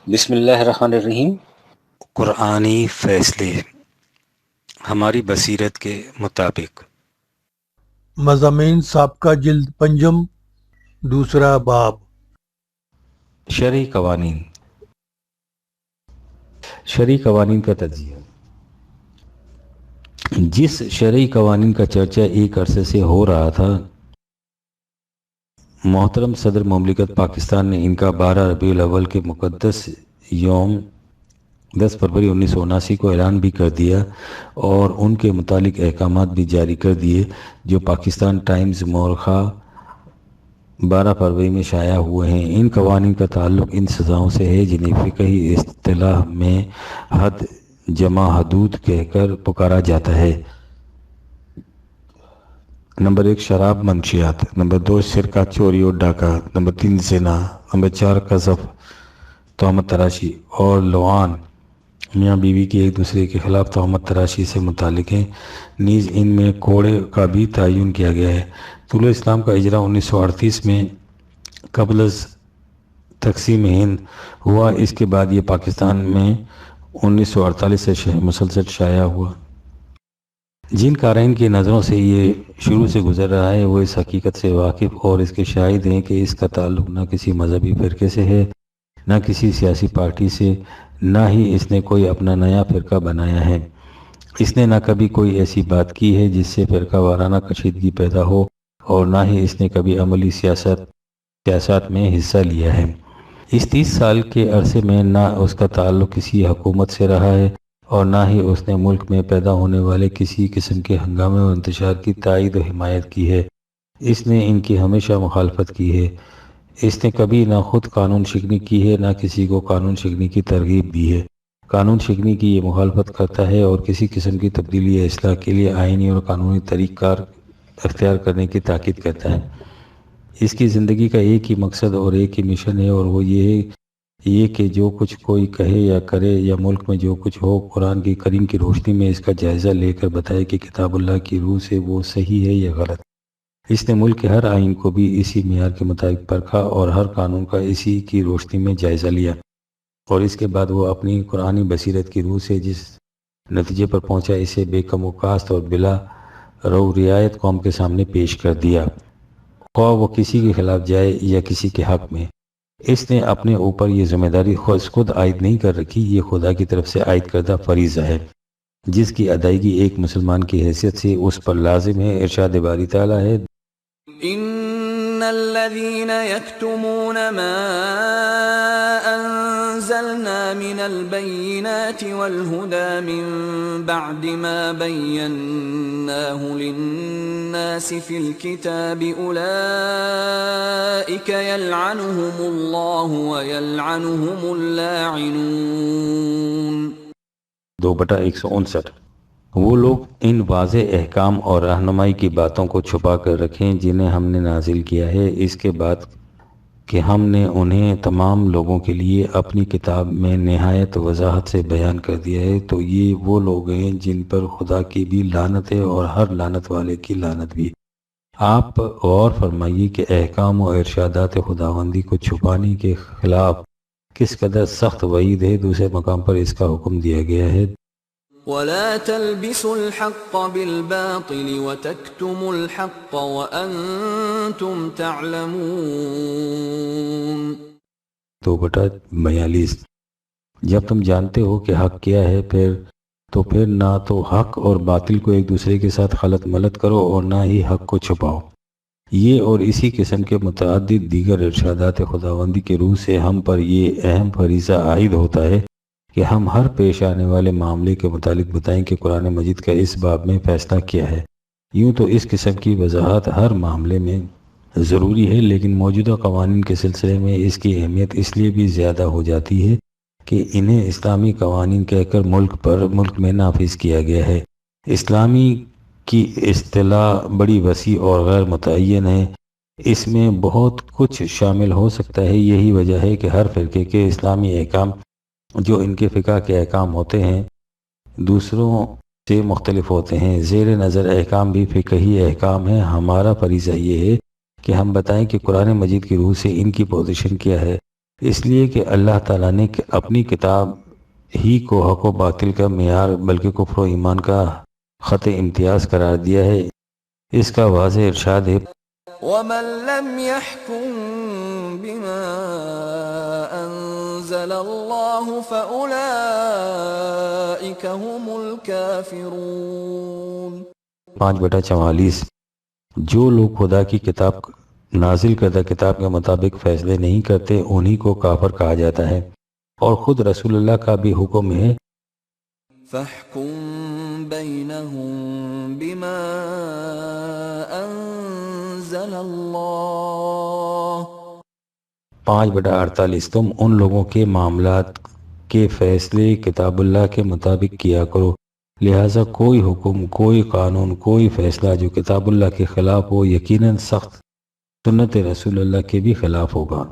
بسم اللہ الرحمن الرحیم۔ قرآنی فیصلے ہماری بصیرت کے مطابق۔ مضامین سابقہ جلد پنجم، دوسرا باب۔ شرعی قوانین کا تجزیہ۔ جس شرعی قوانین کا چرچا ایک عرصے سے ہو رہا تھا، محترم صدر مملکت پاکستان نے ان کا 12 ربیع الاول کے مقدس یوم 10 فروری 1979 کو اعلان بھی کر دیا اور ان کے متعلق احکامات بھی جاری کر دیے، جو پاکستان ٹائمز مورخہ 12 فروری میں شائع ہوئے ہیں۔ ان قوانین کا تعلق ان سزاؤں سے ہے جنہیں فقہی اصطلاح میں حد جمع حدود کہہ کر پکارا جاتا ہے۔ نمبر 1 شراب منشیات، نمبر 2 شرکہ چوری اور ڈاکہ، نمبر 3 زنا، نمبر 4 قذف، تہمت تراشی اور لعان میاں بیوی کی ایک دوسرے کے خلاف تہمت تراشی سے متعلق ہیں۔ نیز ان میں کوڑے کا بھی تعین کیا گیا ہے۔ طلوع اسلام کا اجرا 1938 میں قبل از تقسیم ہند ہوا۔ اس کے بعد یہ پاکستان میں 1948 سے مسلسل شائع ہوا۔ جن قارئین کی نظروں سے یہ شروع سے گزر رہا ہے وہ اس حقیقت سے واقف اور اس کے شاہد ہیں کہ اس کا تعلق نہ کسی مذہبی فرقے سے ہے، نہ کسی سیاسی پارٹی سے، نہ ہی اس نے کوئی اپنا نیا فرقہ بنایا ہے۔ اس نے نہ کبھی کوئی ایسی بات کی ہے جس سے فرقہ وارانہ کشیدگی پیدا ہو، اور نہ ہی اس نے کبھی عملی سیاست میں حصہ لیا ہے۔ اس 30 سال کے عرصے میں نہ اس کا تعلق کسی حکومت سے رہا ہے اور نہ ہی اس نے ملک میں پیدا ہونے والے کسی قسم کے ہنگامے و انتشار کی تائید و حمایت کی ہے۔ اس نے ان کی ہمیشہ مخالفت کی ہے۔ اس نے کبھی نہ خود قانون شکنی کی ہے، نہ کسی کو قانون شکنی کی ترغیب دی ہے۔ قانون شکنی کی یہ مخالفت کرتا ہے اور کسی قسم کی تبدیلی یا اصلاح کے لیے آئینی اور قانونی طریق کار اختیار کرنے کی تاکید کرتا ہے۔ اس کی زندگی کا ایک ہی مقصد اور ایک ہی مشن ہے، اور وہ یہ کہ جو کچھ کوئی کہے یا کرے یا ملک میں جو کچھ ہو، قرآن کی کریم کی روشنی میں اس کا جائزہ لے کر بتائے کہ کتاب اللہ کی روح سے وہ صحیح ہے یا غلط۔ اس نے ملک کے ہر آئین کو بھی اسی معیار کے مطابق پرکھا اور ہر قانون کا اسی کی روشنی میں جائزہ لیا، اور اس کے بعد وہ اپنی قرآنی بصیرت کی روح سے جس نتیجے پر پہنچا اسے بے کم و کاست اور بلا رو رعایت قوم کے سامنے پیش کر دیا، خواہ وہ کسی کے خلاف جائے یا کسی کے حق میں۔ اس نے اپنے اوپر یہ ذمہ داری خود عائد نہیں کر رکھی، یہ خدا کی طرف سے عائد کردہ فریضہ ہے جس کی ادائیگی ایک مسلمان کی حیثیت سے اس پر لازم ہے۔ ارشاد باری تعالیٰ ہے، ان الذين يكتمون ما انزلنا من البينات والهدى من بعد ما بيناه للناس في الكتاب اولئك يلعنهم الله ويلعنهم اللاعنون۔ 2/159۔ وہ لوگ ان واضح احکام اور رہنمائی کی باتوں کو چھپا کر رکھیں جنہیں ہم نے نازل کیا ہے، اس کے بعد کہ ہم نے انہیں تمام لوگوں کے لیے اپنی کتاب میں نہایت وضاحت سے بیان کر دیا ہے، تو یہ وہ لوگ ہیں جن پر خدا کی بھی لعنت ہے اور ہر لعنت والے کی لعنت بھی۔ آپ غور فرمائیے کہ احکام و ارشادات خداوندی کو چھپانے کے خلاف کس قدر سخت وعید ہے۔ دوسرے مقام پر اس کا حکم دیا گیا ہے، وَلَا تَلْبِسُوا الْحَقَّ بِالْبَاطِلِ وَتَكْتُمُوا الْحَقَّ وَأَنْتُمْ تَعْلَمُونَ۔ 2/42۔ جب تم جانتے ہو کہ حق کیا ہے، پھر نہ تو حق اور باطل کو ایک دوسرے کے ساتھ خلط ملط کرو اور نہ ہی حق کو چھپاؤ۔ یہ اور اسی قسم کے متعدد دیگر ارشادات خداوندی کے روح سے ہم پر یہ اہم فریضہ عائد ہوتا ہے کہ ہم ہر پیش آنے والے معاملے کے متعلق بتائیں کہ قرآن مجید کا اس باب میں فیصلہ کیا ہے۔ یوں تو اس قسم کی وضاحت ہر معاملے میں ضروری ہے، لیکن موجودہ قوانین کے سلسلے میں اس کی اہمیت اس لیے بھی زیادہ ہو جاتی ہے کہ انہیں اسلامی قوانین کہہ کر ملک میں نافذ کیا گیا ہے۔ اسلامی کی اصطلاح بڑی وسیع اور غیر متعین ہے، اس میں بہت کچھ شامل ہو سکتا ہے۔ یہی وجہ ہے کہ ہر فرقے کے اسلامی احکام جو ان کے فقہ کے احکام ہوتے ہیں دوسروں سے مختلف ہوتے ہیں۔ زیر نظر احکام بھی فقہی احکام ہیں۔ ہمارا فریضہ یہ ہے کہ ہم بتائیں کہ قرآن مجید کی روح سے ان کی پوزیشن کیا ہے اس لیے کہ اللہ تعالیٰ نے اپنی کتاب ہی کو حق و باطل کا معیار بلکہ کفر و ایمان کا خط امتیاز قرار دیا ہے۔ اس کا واضح ارشاد ہے وَمَن لَّمْ يَحْكُم بِمَا أَنزَلَ اللَّهُ فَأُولَٰئِكَ هُمُ الْكَافِرُونَ 5/44 جو لوگ خدا کی کتاب نازل کردہ کتاب کے مطابق فیصلے نہیں کرتے انہی کو کافر کہا جاتا ہے، اور خود رسول اللہ کا بھی حکم ہے فَاحْكُم بَيْنَهُم بِمَا أَنزَلَ اللَّهُ 5/48 تم ان لوگوں کے معاملات کے فیصلے کتاب اللہ کے مطابق کیا کرو، لہٰذا کوئی حکم، کوئی قانون، کوئی فیصلہ جو کتاب اللہ کے خلاف ہو یقیناً سخت سنت رسول اللہ کے بھی خلاف ہوگا۔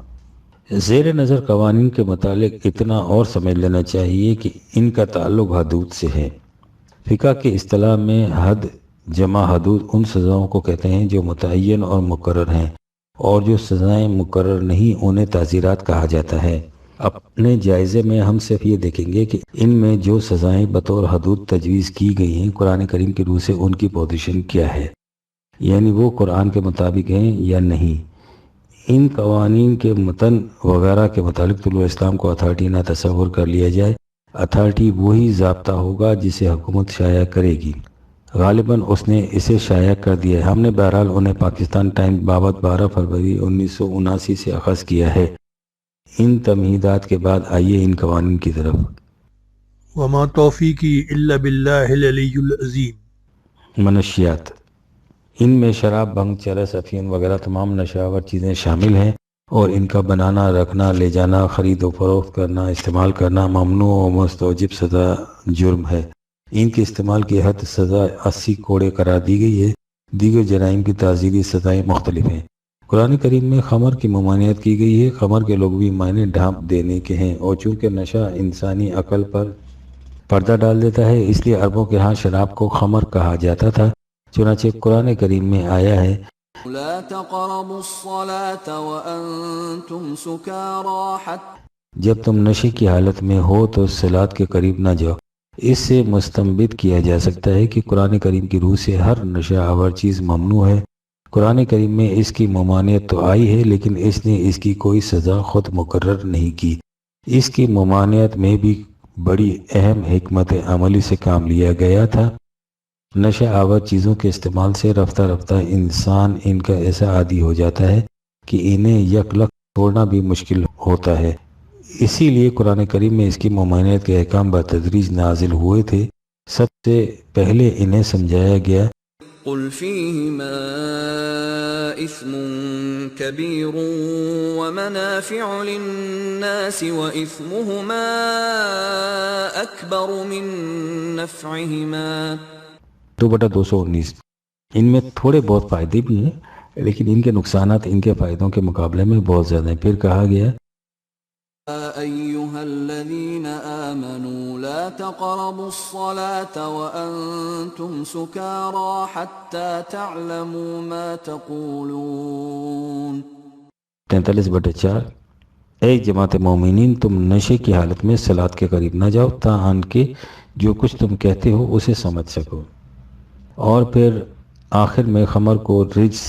زیر نظر قوانین کے متعلق اتنا اور سمجھ لینا چاہیے کہ ان کا تعلق حدود سے ہے۔ فقہ کے اصطلاح میں حد جمع حدود ان سزاؤں کو کہتے ہیں جو متعین اور مقرر ہیں، اور جو سزائیں مقرر نہیں انہیں تعزیرات کہا جاتا ہے۔ اپنے جائزے میں ہم صرف یہ دیکھیں گے کہ ان میں جو سزائیں بطور حدود تجویز کی گئی ہیں قرآن کریم کی روح سے ان کی پوزیشن کیا ہے، یعنی وہ قرآن کے مطابق ہیں یا نہیں۔ ان قوانین کے متن وغیرہ کے متعلق طلوع اسلام کو اتھارٹی نہ تصور کر لیا جائے۔ اتھارٹی وہی ضابطہ ہوگا جسے حکومت شائع کرے گی، غالباً اس نے اسے شائع کر دیا ہے۔ ہم نے بہرحال انہیں پاکستان ٹائمز بابت 12 فروری 1979 سے اخذ کیا ہے۔ ان تمہیدات کے بعد آئیے ان قوانین کی طرف۔ وما توفیقی الا باللہ العلی العظیم۔ منشیات، ان میں شراب، بھنگ، چرس، افیون وغیرہ تمام نشہور چیزیں شامل ہیں، اور ان کا بنانا، رکھنا، لے جانا، خرید و فروخت کرنا، استعمال کرنا ممنوع و مستوجب سزا جرم ہے۔ ان کے استعمال کی حد سزا 80 کوڑے قرار دی گئی ہے۔ دیگر جرائم کی تعزیری سزائیں مختلف ہیں۔ قرآن کریم میں خمر کی ممانعت کی گئی ہے۔ خمر کے لغوی معنی ڈھانپ دینے کے ہیں، اور چونکہ نشہ انسانی عقل پر پردہ ڈال دیتا ہے اس لیے عربوں کے ہاں شراب کو خمر کہا جاتا تھا۔ چنانچہ قرآن کریم میں آیا ہے لا تقربوا الصلاة وأنتم سكارى حتى جب تم نشے کی حالت میں ہو تو صلاۃ کے قریب نہ جاؤ۔ اس سے مستنبط کیا جا سکتا ہے کہ قرآن کریم کی روح سے ہر نشہ آور چیز ممنوع ہے۔ قرآن کریم میں اس کی ممانعت تو آئی ہے لیکن اس نے اس کی کوئی سزا خود مقرر نہیں کی۔ اس کی ممانعت میں بھی بڑی اہم حکمت عملی سے کام لیا گیا تھا۔ نشہ آور چیزوں کے استعمال سے رفتہ رفتہ انسان ان کا ایسا عادی ہو جاتا ہے کہ انہیں یکلخت چھوڑنا بھی مشکل ہوتا ہے۔ اسی لیے قرآن کریم میں اس کی ممانعت کے احکام بتدریج نازل ہوئے تھے۔ سب سے پہلے انہیں سمجھایا گیا قل فيهما إثم كبير ومنافع للناس وإثمهما أكبر من نفعهما 2/219 ان میں تھوڑے بہت فائدے بھی ہیں لیکن ان کے نقصانات ان کے فائدوں کے مقابلے میں بہت زیادہ ہیں۔ پھر کہا گیا أيها الذين آمنوا لا تقربوا الصلاة وأنتم سكارى حتى تعلموا ما تقولون 43/4 اے جماعت مومنین تم نشے کی حالت میں صلاۃ کے قریب نہ جاؤ تاہم کہ جو کچھ تم کہتے ہو اسے سمجھ سکو۔ اور پھر آخر میں خمر کو رجس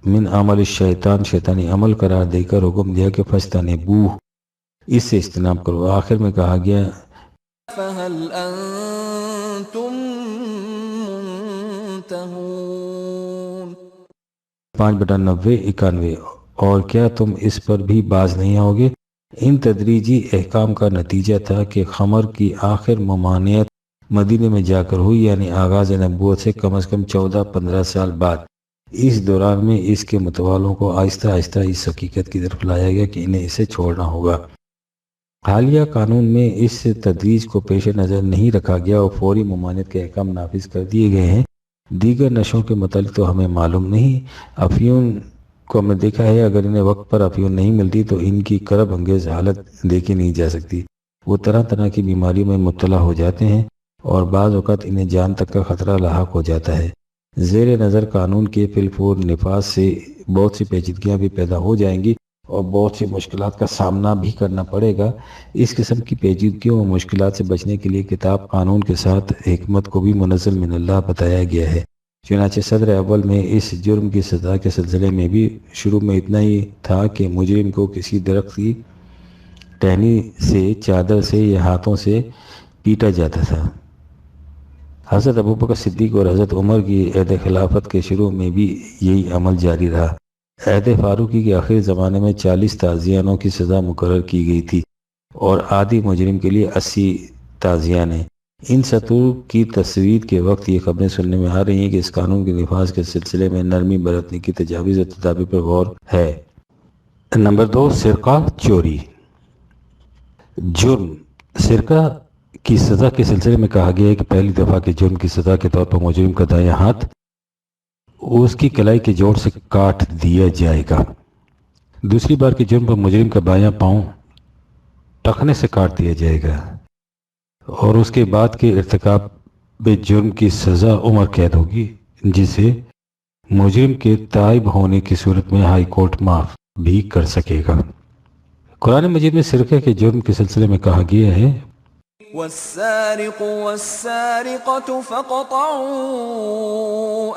من عمل الشیطان شیطانی عمل قرار دے کر حکم دیا کہ فاجتنبوہ اس سے اجتناب کرو۔ آخر میں کہا گیا فهل أنتم منتهون 5/90-91 اور کیا تم اس پر بھی باز نہیں آؤ گے؟ ان تدریجی احکام کا نتیجہ تھا کہ خمر کی آخر ممانعت مدینے میں جا کر ہوئی، یعنی آغاز نبوت سے کم از کم 14-15 سال بعد۔ اس دوران میں اس کے متوالوں کو آہستہ آہستہ اس حقیقت کی طرف لایا گیا کہ انہیں اسے چھوڑنا ہوگا۔ حالیہ قانون میں اس تدریج کو پیش نظر نہیں رکھا گیا اور فوری ممانعت کے احکام نافذ کر دیے گئے ہیں۔ دیگر نشوں کے متعلق تو ہمیں معلوم نہیں۔ افیون کو ہم نے دیکھا ہے اگر انہیں وقت پر افیون نہیں ملتی تو ان کی کرب انگیز حالت دیکھی نہیں جا سکتی۔ وہ طرح طرح کی بیماریوں میں مبتلا ہو جاتے ہیں اور بعض اوقات انہیں جان تک کا خطرہ لاحق ہو جاتا ہے۔ زیر نظر قانون کے فی الفور نفاذ سے بہت سی پیچیدگیاں بھی پیدا ہو جائیں گی اور بہت سی مشکلات کا سامنا بھی کرنا پڑے گا۔ اس قسم کی پیچیدگیوں اور مشکلات سے بچنے کے لیے کتاب قانون کے ساتھ حکمت کو بھی منزل من اللہ بتایا گیا ہے۔ چنانچہ صدر اول میں اس جرم کی سزا کے سلسلے میں بھی شروع میں اتنا ہی تھا کہ مجرم کو کسی درخت کی ٹہنی سے، چادر سے یا ہاتھوں سے پیٹا جاتا تھا۔ حضرت ابوبکر صدیق اور حضرت عمر کی عہد خلافت کے شروع میں بھی یہی عمل جاری رہا۔ عہد فاروقی کے آخری زمانے میں 40 تعزیروں کی سزا مقرر کی گئی تھی اور عادی مجرم کے لیے 80 تعزیریں۔ ان سطور کی تصویر کے وقت یہ خبریں سننے میں آ رہی ہیں کہ اس قانون کے نفاذ کے سلسلے میں نرمی برتنے کی تجاویز اور تدابیر پر غور ہے۔ نمبر 2، سرقہ چوری۔ جرم سرقہ کی سزا کے سلسلے میں کہا گیا ہے کہ پہلی دفعہ کے جرم کی سزا کے طور پر مجرم کا دایاں ہاتھ اس کی کلائی کے جوڑ سے کاٹ دیا جائے گا۔ دوسری بار کے جرم پر مجرم کا بایاں پاؤں ٹخنے سے کاٹ دیا جائے گا، اور اس کے بعد کے ارتکاب جرم کی سزا عمر قید ہوگی، جسے مجرم کے تائب ہونے کی صورت میں ہائی کورٹ معاف بھی کر سکے گا۔ قرآن مجید میں سرقے کے جرم کے سلسلے میں کہا گیا ہے والسارق والسارقة فاقطعوا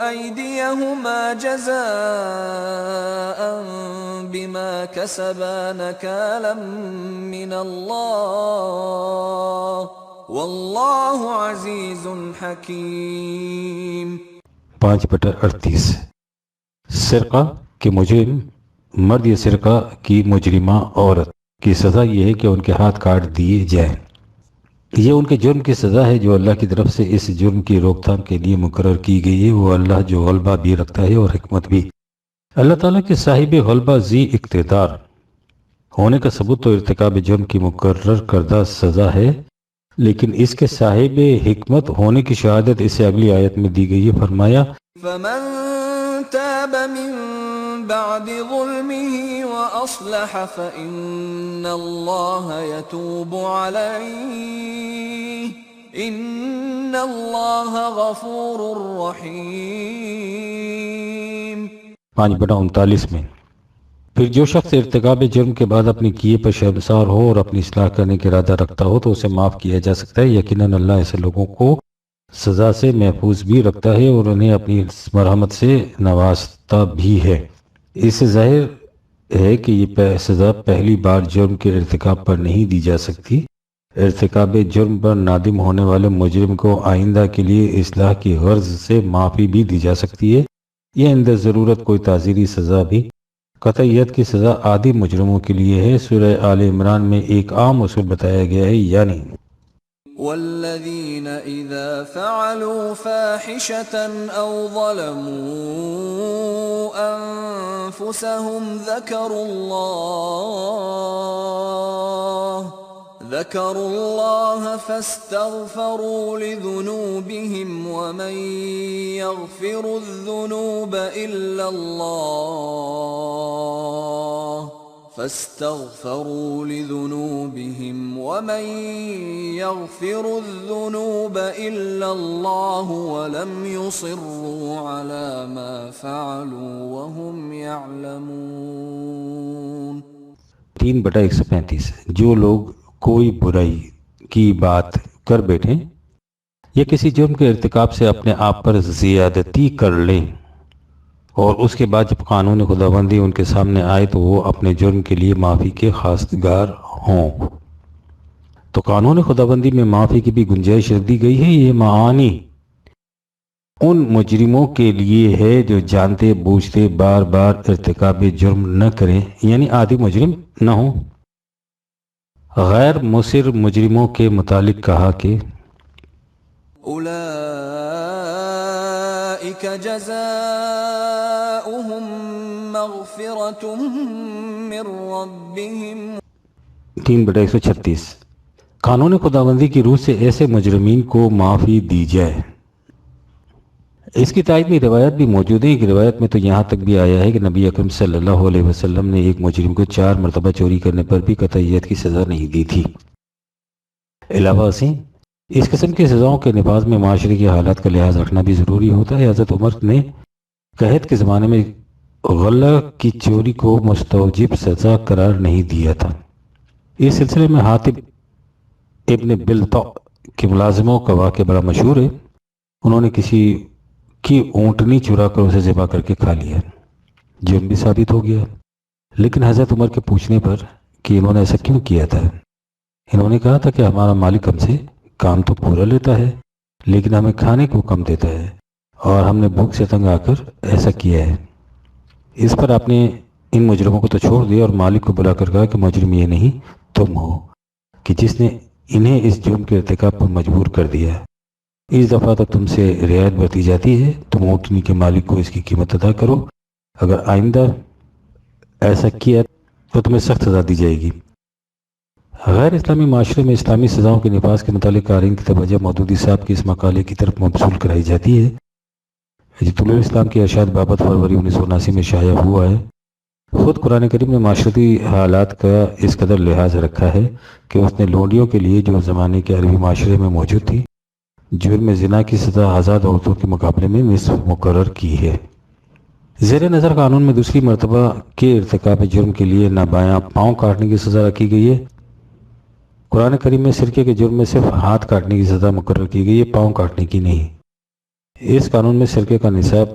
أيديهما جزاء بما كسبا نكالا من الله والله عزيز حكيم۔ 5/38۔ سرقہ کے مجرم مرد یا سرقہ کی مجرمہ عورت کی سزا یہ ہے کہ ان کے ہاتھ کاٹ دیے جائیں۔ یہ ان کے جرم کی سزا ہے جو اللہ کی طرف سے اس جرم کی روک تھام کے لیے مقرر کی گئی ہے۔ وہ اللہ جو غلبہ بھی رکھتا ہے اور حکمت بھی۔ اللہ تعالیٰ کے صاحب غلبہ ذی اقتدار ہونے کا ثبوت تو ارتکاب جرم کی مقرر کردہ سزا ہے، لیکن اس کے صاحب حکمت ہونے کی شہادت اسے اگلی آیت میں دی گئی ہے۔ فرمایا فمن تاب من بعد ظلمه وأصلح فإن الله يتوب عليه إن الله غفور رحيم۔ 5/39 میں پھر جو شخص ارتکاب جرم کے بعد اپنے کیے پر شرمسار ہو اور اپنی اصلاح کرنے کا ارادہ رکھتا ہو تو اسے معاف کیا جا سکتا ہے۔ یقیناً اللہ ایسے لوگوں کو سزا سے محفوظ بھی رکھتا ہے اور انہیں اپنی مرحمت سے نوازتا بھی ہے۔ اس سے ظاہر ہے کہ یہ سزا پہلی بار جرم کے ارتکاب پر نہیں دی جا سکتی۔ ارتکاب جرم پر نادم ہونے والے مجرم کو آئندہ کے لیے اصلاح کی غرض سے معافی بھی دی جا سکتی ہے، یا عند ضرورت کوئی تعزیری سزا بھی۔ قطعیت کی سزا عادی مجرموں کے لیے ہے۔ سورہ آل عمران میں ایک عام اصول بتایا گیا ہے، یعنی والذين إذا فعلوا فاحشة أو ظلموا أنفسهم ذكروا الله فاستغفروا لذنوبهم ومن يغفر الذنوب إلا الله ولم يصروا على ما فعلوا وهم يعلمون۔ 3/135۔ جو لوگ کوئی برائی کی بات کر بیٹھیں یا کسی جرم کے ارتکاب سے اپنے آپ پر زیادتی کر لیں اور اس کے بعد جب قانون خداوندی ان کے سامنے آئے تو وہ اپنے جرم کے لیے معافی کے خواستگار ہوں، تو قانون خداوندی میں معافی کی بھی گنجائش رکھ دی گئی ہے۔ یہ معانی ان مجرموں کے لیے ہے جو جانتے بوجھتے بار بار ارتکاب جرم نہ کریں، یعنی عادی مجرم نہ ہوں۔ غیر مصر مجرموں کے متعلق کہا کہ أولئك جزاؤهم مغفرة من ربهم۔ 3/136۔ قانون خداوندی کی روح سے ایسے مجرمین کو معافی دی جائے۔ اس کی تائید میں روایت بھی موجود ہے۔ ایک روایت میں تو یہاں تک بھی آیا ہے کہ نبی اکرم صلی اللہ علیہ وسلم نے ایک مجرم کو 4 مرتبہ چوری کرنے پر بھی قطعیت کی سزا نہیں دی تھی۔ علاوہ سے اس قسم کی سزاؤں کے نفاذ میں معاشرے کی حالات کا لحاظ رکھنا بھی ضروری ہوتا ہے۔ حضرت عمر نے قحط کے زمانے میں غلہ کی چوری کو مستوجب سزا قرار نہیں دیا تھا۔ اس سلسلے میں حاتب ابن بلطع کے ملازموں کا واقعہ بڑا مشہور ہے۔ انہوں نے کسی کی اونٹنی چرا کر اسے ذبح کر کے کھا لیا، جرم بھی ثابت ہو گیا۔ لیکن حضرت عمر کے پوچھنے پر کہ انہوں نے ایسا کیوں کیا تھا، انہوں نے کہا تھا کہ ہمارا مالک ہم سے کام تو پورا لیتا ہے لیکن ہمیں کھانے کو کم دیتا ہے، اور ہم نے بھوک سے تنگ آ کر ایسا کیا ہے۔ اس پر آپ نے ان مجرموں کو تو چھوڑ دیا اور مالک کو بلا کر کہا کہ مجرم یہ نہیں تم ہو کہ جس نے انہیں اس جرم کے ارتکاب پر مجبور کر دیا۔ اس دفعہ تو تم سے رعایت برتی جاتی ہے، تم اونٹنی کے مالک کو اس کی قیمت ادا کرو، اگر آئندہ ایسا کیا تو تمہیں سخت سزا دی جائے گی۔ غیر اسلامی معاشرے میں اسلامی سزاؤں کے نفاذ کے متعلق قارئین کی توجہ مودودی صاحب کے اس مقالے کی طرف مبذول کرائی جاتی ہے۔ طلوع اسلام کے ارشاد بابت فروری 1979 میں شائع ہوا ہے۔ خود قرآن کریم نے معاشرتی حالات کا اس قدر لحاظ رکھا ہے کہ اس نے لونڈیوں کے لیے جو زمانے کے عربی معاشرے میں موجود تھی، جرم زنا کی سزا آزاد عورتوں کے مقابلے میں نصف مقرر کی ہے۔ زیر نظر قانون میں دوسری مرتبہ کے ارتکاب جرم کے لیے نہ بایاں پاؤں کاٹنے کی سزا رکھی گئی ہے۔ قرآن کریم میں سرقے کے جرم میں صرف ہاتھ کاٹنے کی سزا مقرر کی گئی ہے، پاؤں کاٹنے کی نہیں۔ اس قانون میں سرقے کا نصاب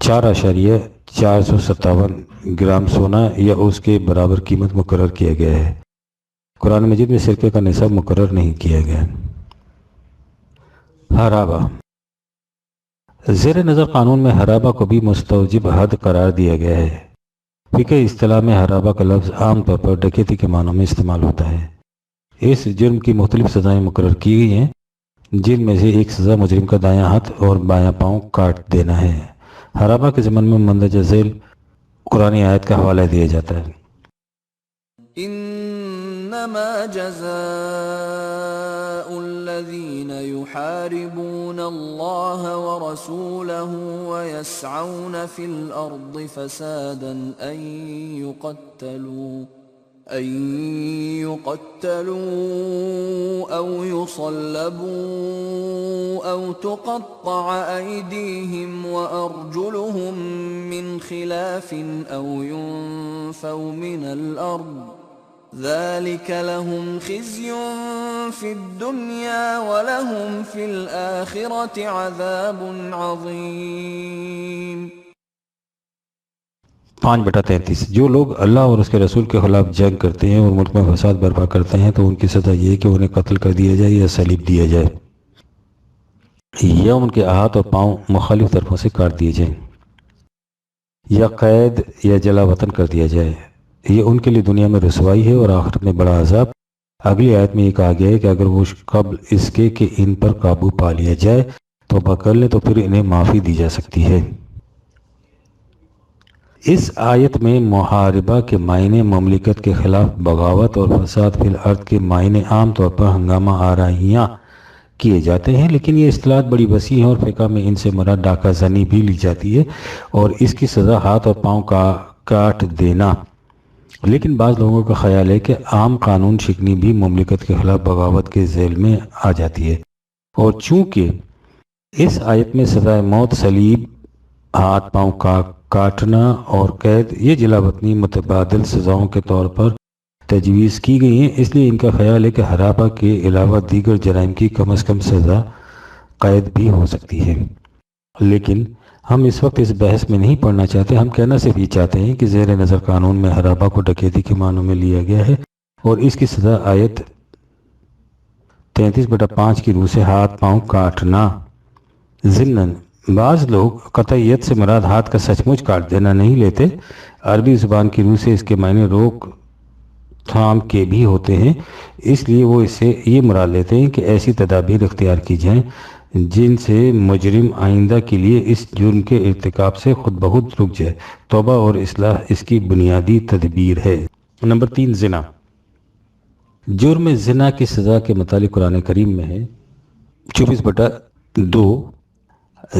4.457 گرام سونا یا اس کے برابر قیمت مقرر کیا گیا ہے۔ قرآن مجید میں سرقے کا نصاب مقرر نہیں کیا گیا۔ حرابہ۔ زیر نظر قانون میں حرابہ کو بھی مستوجب حد قرار دیا گیا ہے۔ فقہ اصطلاح میں حرابہ کا لفظ عام طور پر ڈکیتی کے معنوں میں استعمال ہوتا ہے۔ اس جرم کی مختلف سزائیں مقرر کی گئی ہیں، جن میں سے ایک سزا مجرم کا دایاں ہاتھ اور بایاں پاؤں کاٹ دینا ہے۔ حرابہ کے ضمن میں مندرجہ ذیل قرآن آیت کا حوالہ دیا جاتا ہے۔ انما جزاء الذين يحاربون الله ورسوله ويسعون في الارض فسادا ان يقتلوا او يصلبوا او تقطع ايديهم وارجلهم من خلاف او ينفوا من الارض ذلك لهم خزي في الدنيا ولهم في الآخرة عذاب عظيم۔ 5/33 جو لوگ اللہ اور اس کے رسول کے خلاف جنگ کرتے ہیں اور ملک میں فساد برپا کرتے ہیں تو ان کی سزا یہ ہے کہ انہیں قتل کر دیا جائے یا صلیب دیا جائے، یا ان کے ہاتھ اور پاؤں مخالف طرفوں سے کاٹ دیے جائیں، یا قید یا جلا وطن کر دیا جائے۔ یہ ان کے لیے دنیا میں رسوائی ہے اور آخرت میں بڑا عذاب۔ اگلی آیت میں یہ کہا گیا ہے کہ اگر وہ قبل اس کے کہ ان پر قابو پا لیا جائے توبہ کر لیں تو پھر انہیں معافی دی جا سکتی ہے۔ اس آیت میں محاربہ کے معنی مملکت کے خلاف بغاوت اور فساد فی الارض کے معنی عام طور پر ہنگامہ آرائیاں کیے جاتے ہیں، لیکن یہ اصطلاحات بڑی وسیع ہیں اور فقہ میں ان سے مراد ڈاکہ زنی بھی لی جاتی ہے اور اس کی سزا ہاتھ اور پاؤں کا کاٹ دینا۔ لیکن بعض لوگوں کا خیال ہے کہ عام قانون شکنی بھی مملکت کے خلاف بغاوت کے ذیل میں آ جاتی ہے، اور چونکہ اس آیت میں سزائے موت، صلیب، ہاتھ پاؤں کا کاٹنا اور قید یہ جلا وطنی متبادل سزاؤں کے طور پر تجویز کی گئی ہیں، اس لیے ان کا خیال ہے کہ حرابہ کے علاوہ دیگر جرائم کی کم از کم سزا قید بھی ہو سکتی ہے۔ لیکن ہم اس وقت اس بحث میں نہیں پڑھنا چاہتے، ہم کہنا صرف یہ چاہتے ہیں کہ زیر نظر قانون میں حرابہ کو ڈکیتی کے معنوں میں لیا گیا ہے اور اس کی سزا آیت 33/5 کی روح سے ہاتھ پاؤں کاٹنا۔ ضمناً بعض لوگ قطعیت سے مراد ہاتھ کا سچ مچ کاٹ دینا نہیں لیتے، عربی زبان کی روح سے اس کے معنی روک تھام کے بھی ہوتے ہیں، اس لیے وہ اس سے یہ مراد لیتے ہیں کہ ایسی تدابیر اختیار کی جائیں جن سے مجرم آئندہ کے لیے اس جرم کے ارتکاب سے خود بخود رک جائے۔ توبہ اور اصلاح اس کی بنیادی تدبیر ہے۔ نمبر 3 زنا۔ جرم زنا کی سزا کے متعلق قرآن کریم میں ہے 24/2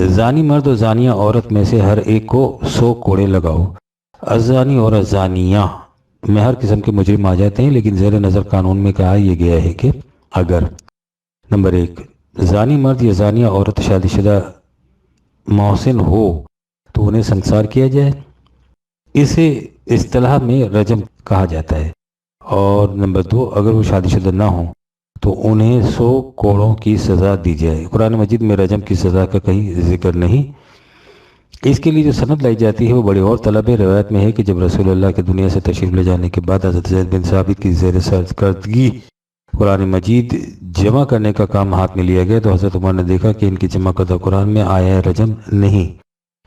زانی مرد اور زانیہ عورت میں سے ہر ایک کو 100 کوڑے لگاؤ۔ الزانی اور الزانیہ میں ہر قسم کے مجرم آ جاتے ہیں، لیکن زیر نظر قانون میں کہا یہ گیا ہے کہ اگر نمبر 1 زانی مرد یا زانیہ عورت شادی شدہ محسن ہو تو انہیں سنسار کیا جائے. اسے اصطلاح میں رجم کہا جاتا ہے. اور نمبر 2، اگر وہ شادی شدہ نہ ہوں تو انہیں 100 کوڑوں کی سزا دی جائے. قرآن مجید میں رجم کی سزا کا کہیں ذکر نہیں. اس کے لیے جو سند لائی جاتی ہے وہ بڑی اور طلب ہے. روایت میں ہے کہ جب رسول اللہ کے دنیا سے تشریف لے جانے کے بعد حضرت زید بن ثابت کی زیر سرکردگی قرآن مجید جمع کرنے کا کام ہاتھ میں لیا گیا تو حضرت عمر نے دیکھا کہ ان کی جمع کردہ قرآن میں آیا رجم نہیں.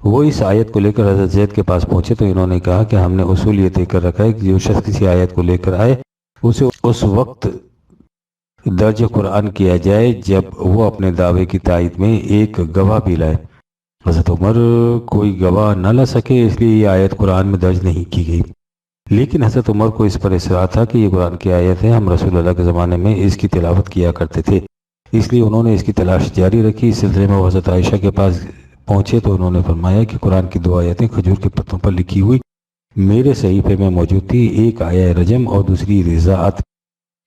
وہ اس آیت کو لے کر حضرت زید کے پاس پہنچے تو انہوں نے کہا کہ ہم نے اصول یہ طے کر رکھا ہے کہ جو شخص کسی آیت کو لے کر آئے اسے اس وقت درج قرآن کیا جائے جب وہ اپنے دعوے کی تائید میں ایک گواہ بھی لائے. حضرت عمر کوئی گواہ نہ لا سکے اس لیے یہ آیت قرآن میں درج نہیں کی گئی. لیکن حضرت عمر کو اس پر اصرار تھا کہ یہ قرآن کی آیت ہے، ہم رسول اللہ کے زمانے میں اس کی تلاوت کیا کرتے تھے، اس لیے انہوں نے اس کی تلاش جاری رکھی. اس سلسلے میں وہ حضرت عائشہ کے پاس پہنچے تو انہوں نے فرمایا کہ قرآن کی 2 آیتیں کھجور کے پتوں پر لکھی ہوئی میرے صحیفے میں موجود تھی. ایک آیا رجم اور دوسری رضاعت،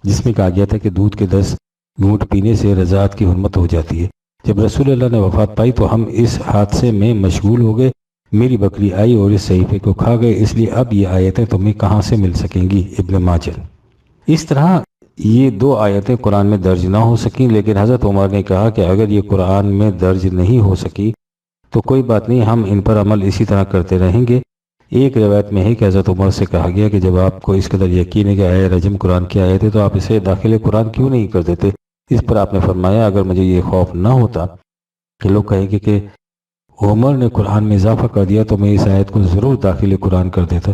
جس میں کہا گیا تھا کہ دودھ کے 10 گھونٹ پینے سے رضاعت کی حرمت ہو جاتی ہے. جب رسول اللہ نے وفات پائی تو ہم اس حادثے میں مشغول ہو گئے، میری بکری آئی اور اس صحیفے کو کھا گئے، اس لیے اب یہ آیتیں تمہیں کہاں سے مل سکیں گی. ابن ماجہ. اس طرح یہ 2 آیتیں قرآن میں درج نہ ہو سکیں، لیکن حضرت عمر نے کہا کہ اگر یہ قرآن میں درج نہیں ہو سکی تو کوئی بات نہیں، ہم ان پر عمل اسی طرح کرتے رہیں گے. ایک روایت میں ہے کہ حضرت عمر سے کہا گیا کہ جب آپ کو اس قدر یقین ہے کہ آیا رجم قرآن کی آیت ہے تو آپ اسے داخل قرآن کیوں نہیں کر دیتے. اس پر آپ نے فرمایا اگر مجھے یہ خوف نہ ہوتا کہ لوگ کہیں گے کہ عمر نے قرآن میں اضافہ کر دیا تو میں اس آیت کو ضرور داخل قرآن کر دیتا.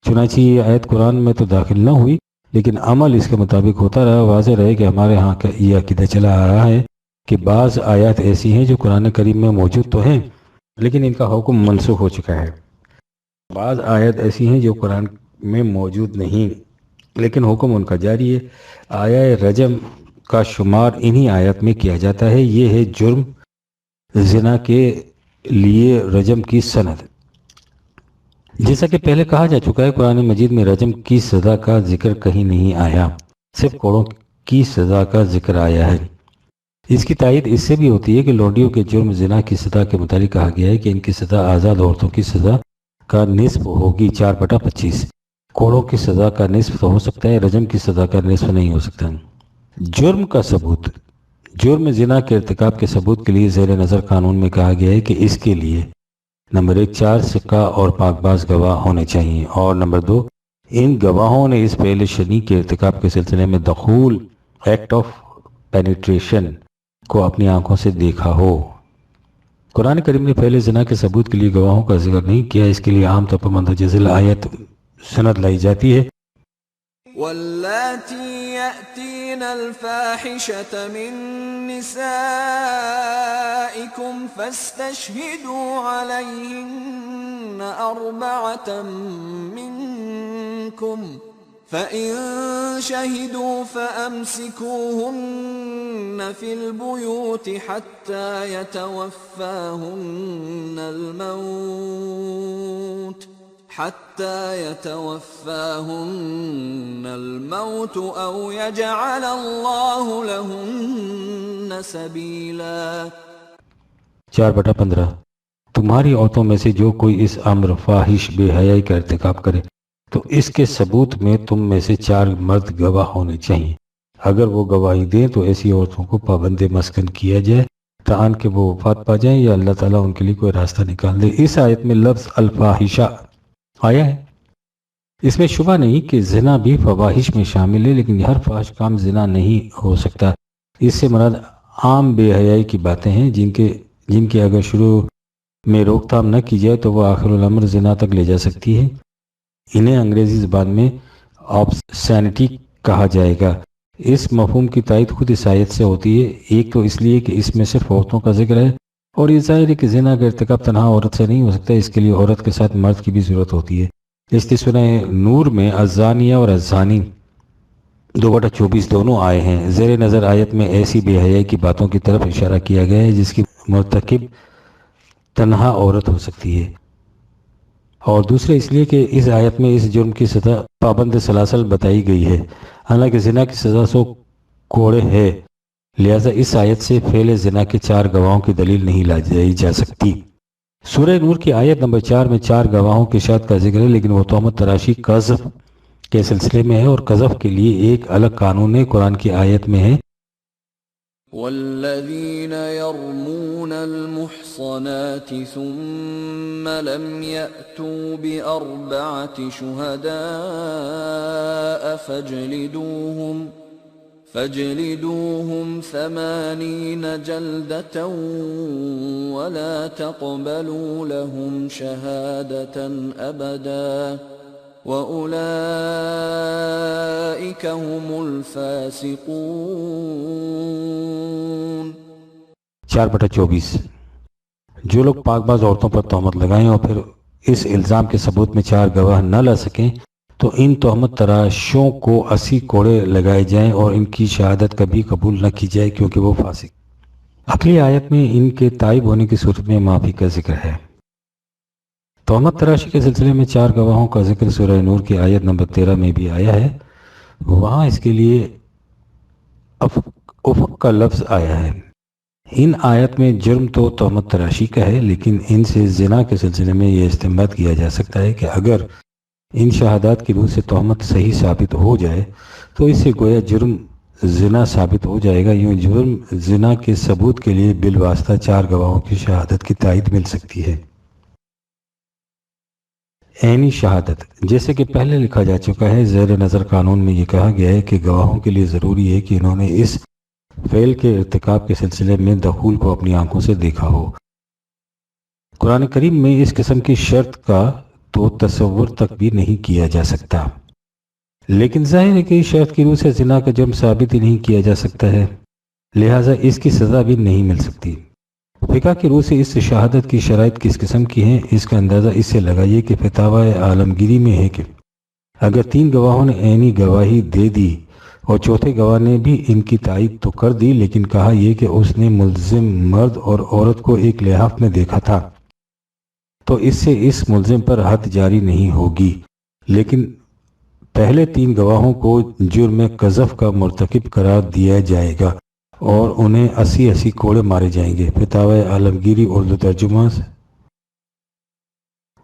چنانچہ یہ آیت قرآن میں تو داخل نہ ہوئی لیکن عمل اس کے مطابق ہوتا رہا. واضح رہے کہ ہمارے ہاں کا یہ عقیدہ چلا آ رہا ہے کہ بعض آیات ایسی ہیں جو قرآن کریم میں موجود تو ہیں لیکن ان کا حکم منسوخ ہو چکا ہے. بعض آیات ایسی ہیں جو قرآن میں موجود نہیں لیکن حکم ان کا جاری ہے. آیا رجم کا شمار انہی آیات میں کیا جاتا ہے. یہ ہے جرم زنا کے لیے رجم کی سند. جیسا کہ پہلے کہا جا چکا ہے قرآن مجید میں رجم کی سزا کا ذکر کہیں نہیں آیا، صرف کوڑوں کی سزا کا ذکر آیا ہے. اس کی تائید اس سے بھی ہوتی ہے کہ لونڈیوں کے جرم زنا کی سزا کے متعلق کہا گیا ہے کہ ان کی سزا آزاد عورتوں کی سزا کا نصف ہوگی 4/25. کوڑوں کی سزا کا نصف تو ہو سکتا ہے، رجم کی سزا کا نصف نہیں ہو سکتا. جرم کا ثبوت. جرم زنا کے ارتکاب کے ثبوت کے لیے زیر نظر قانون میں کہا گیا ہے کہ اس کے لیے نمبر 1 4 سکہ اور پاک باز گواہ ہونے چاہیے، اور نمبر 2 ان گواہوں نے اس فعل شنیع کے ارتکاب کے سلسلے میں دخول ایکٹ آف پینیٹریشن کو اپنی آنکھوں سے دیکھا ہو. قرآن کریم نے پہلے زنا کے ثبوت کے لیے گواہوں کا ذکر نہیں کیا. اس کے لیے عام طور پر مندرجہ ذیل آیت سند لائی جاتی ہے. واللاتی یأتین الفاحشة من نسائکم فاستشہدوا علیہن 4 منکم فَإِن شَهِدُوا فَأَمْسِكُوهُنَّ فِي الْبُيُوتِ حَتَّى يَتَوَفَّاهُنَّ الْمَوْتُ أَوْ يَجْعَلَ اللَّهُ لَهُنَّ سَبِيلًا. 4/15. تمہاری عورتوں میں سے جو کوئی اس امر فاحش بے حیائی کا ارتکاب کرے تو اس کے ثبوت میں تم میں سے 4 مرد گواہ ہونے چاہیے. اگر وہ گواہی دیں تو ایسی عورتوں کو پابند مسکن کیا جائے تاہن کہ وہ وفات پا جائیں یا اللہ تعالیٰ ان کے لیے کوئی راستہ نکال دے. اس آیت میں لفظ الفاحشہ آیا ہے. اس میں شبہ نہیں کہ زنا بھی فواحش میں شامل ہے لیکن ہر فاحش کام زنا نہیں ہو سکتا. اس سے مراد عام بے حیائی کی باتیں ہیں جن کی اگر شروع میں روک تھام نہ کی جائے تو وہ آخر الامر زنا تک لے جا سکتی ہے. انہیں انگریزی زبان میں آبسینٹی کہا جائے گا. اس مفہوم کی تائید خود اس آیت سے ہوتی ہے. ایک تو اس لیے کہ اس میں صرف عورتوں کا ذکر ہے اور یہ ظاہر ہے کہ زنا کا ارتکاب تنہا عورت سے نہیں ہو سکتا، اس کے لیے عورت کے ساتھ مرد کی بھی ضرورت ہوتی ہے. اس لیے سورہ نور میں الزانیہ اور الزانی 2/24 دونوں آئے ہیں. زیر نظر آیت میں ایسی بے حیائی کی باتوں کی طرف اشارہ کیا گیا ہے جس کی مرتکب تنہا عورت ہو سکتی ہے، اور دوسرے اس لیے کہ اس آیت میں اس جرم کی سزا پابند سلاسل بتائی گئی ہے، حالانکہ زنا کی سزا 100 کوڑے ہے. لہذا اس آیت سے فعل زنا کے 4 گواہوں کی دلیل نہیں لائی جا سکتی. سورہ نور کی آیت نمبر 4 میں 4 گواہوں کی شہادت کا ذکر ہے، لیکن وہ تہمت تراشی قذف کے سلسلے میں ہے، اور قذف کے لیے ایک الگ قانون ہے۔ قرآن کی آیت میں ہے والذين يرمون المحصنات ثم لم يأتوا بأربعة شهداء فاجلدوهم 80 جلدة ولا تقبلوا لهم شهادة أبدا وَأُولَئِكَ هُمُ الْفَاسِقُونَ۔ 4/24 جو لوگ پاک باز عورتوں پر تہمت لگائیں اور پھر اس الزام کے ثبوت میں 4 گواہ نہ لا سکیں تو ان تہمت تراشوں کو 80 کوڑے لگائے جائیں اور ان کی شہادت کبھی قبول نہ کی جائے کیونکہ وہ فاسق۔ اگلی آیت میں ان کے تائب ہونے کی صورت میں معافی کا ذکر ہے۔ تہمت تراشی کے سلسلے میں 4 گواہوں کا ذکر سورہ نور کی آیت نمبر 13 میں بھی آیا ہے، وہاں اس کے لیے افق کا لفظ آیا ہے۔ ان آیت میں جرم تو تہمت تراشی کا ہے، لیکن ان سے زنا کے سلسلے میں یہ استنباط کیا جا سکتا ہے کہ اگر ان شہادات کی روح سے تہمت صحیح ثابت ہو جائے تو اس سے گویا جرم زنا ثابت ہو جائے گا۔ یوں جرم زنا کے ثبوت کے لیے بالواسطہ 4 گواہوں کی شہادت کی تائید مل سکتی ہے۔ عینی شہادت، جیسے کہ پہلے لکھا جا چکا ہے، زیر نظر قانون میں یہ کہا گیا ہے کہ گواہوں کے لیے ضروری ہے کہ انہوں نے اس فعل کے ارتکاب کے سلسلے میں دخول کو اپنی آنکھوں سے دیکھا ہو۔ قرآن کریم میں اس قسم کی شرط کا تو تصور تک بھی نہیں کیا جا سکتا، لیکن ظاہر ہے کہ اس شرط کی روح سے زنا کا جرم ثابت ہی نہیں کیا جا سکتا ہے، لہٰذا اس کی سزا بھی نہیں مل سکتی۔ فقہ کی روح سے اس شہادت کی شرائط کس قسم کی ہیں، اس کا اندازہ اس سے لگائیے کہ فتاوی عالمگیری میں ہے کہ اگر 3 گواہوں نے عینی گواہی دے دی اور چوتھے گواہ نے بھی ان کی تائید تو کر دی، لیکن کہا یہ کہ اس نے ملزم مرد اور عورت کو ایک لحاف میں دیکھا تھا، تو اس سے اس ملزم پر حد جاری نہیں ہوگی، لیکن پہلے 3 گواہوں کو جرم قذف کا مرتکب قرار دیا جائے گا اور انہیں 80 کوڑے مارے جائیں گے۔ فتاوی عالمگیری اردو ترجمہ۔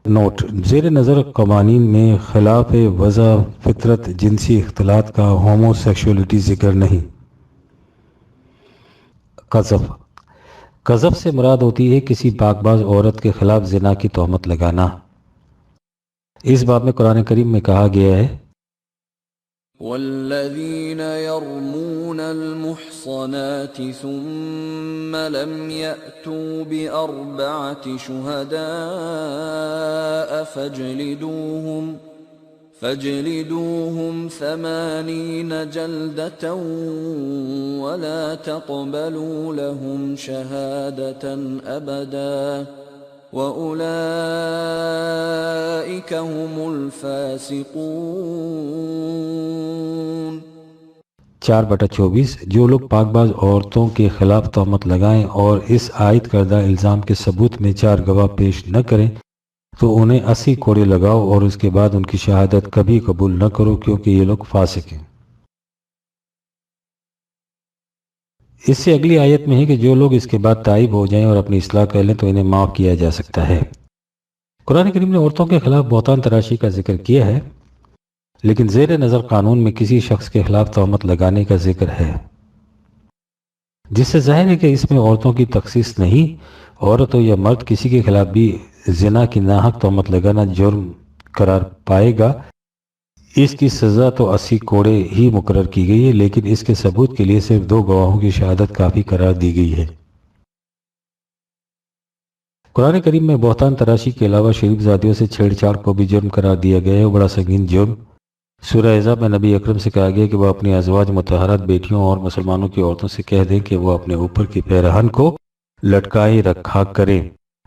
نوٹ: زیر نظر قوانین میں خلاف وضع فطرت جنسی اختلاط کا ہومو سیکشولیٹی ذکر نہیں۔ قذف، قذف سے مراد ہوتی ہے کسی پاک باز عورت کے خلاف زنا کی تہمت لگانا۔ اس باب میں قرآن کریم میں کہا گیا ہے والذین یرمون المحصنات ثم لم یأتوا بأربعة شهداء فاجلدوهم 80 جلدة ولا تقبلوا لهم شهادة أبدا وَأُولَئِكَ هُمُ الْفَاسِقُونَ۔ 4/24 جو لوگ پاک باز عورتوں کے خلاف تہمت لگائیں اور اس عائد کردہ الزام کے ثبوت میں 4 گواہ پیش نہ کریں تو انہیں 80 کوڑے لگاؤ اور اس کے بعد ان کی شہادت کبھی قبول نہ کرو کیونکہ یہ لوگ فاسق ہیں۔ اس سے اگلی آیت میں ہے کہ جو لوگ اس کے بعد تائب ہو جائیں اور اپنی اصلاح کر لیں تو انہیں معاف کیا جا سکتا ہے۔ قرآن کریم نے عورتوں کے خلاف بہتان تراشی کا ذکر کیا ہے، لیکن زیر نظر قانون میں کسی شخص کے خلاف تہمت لگانے کا ذکر ہے، جس سے ظاہر ہے کہ اس میں عورتوں کی تخصیص نہیں۔ عورت ہو یا مرد، کسی کے خلاف بھی زنا کی ناحق تہمت لگانا جرم قرار پائے گا۔ اس کی سزا تو 80 کوڑے ہی مقرر کی گئی ہے، لیکن اس کے ثبوت کے لیے صرف 2 گواہوں کی شہادت کافی قرار دی گئی ہے۔ قرآن کریم میں بہتان تراشی کے علاوہ شریف زادیوں سے چھیڑ چھاڑ کو بھی جرم قرار دیا گیا ہے، وہ بڑا سنگین جرم۔ سورہ احزاب میں نبی اکرم سے کہا گیا کہ وہ اپنی ازواج مطہرات بیٹیوں اور مسلمانوں کی عورتوں سے کہہ دیں کہ وہ اپنے اوپر کی پیرہن کو لٹکائے رکھا کریں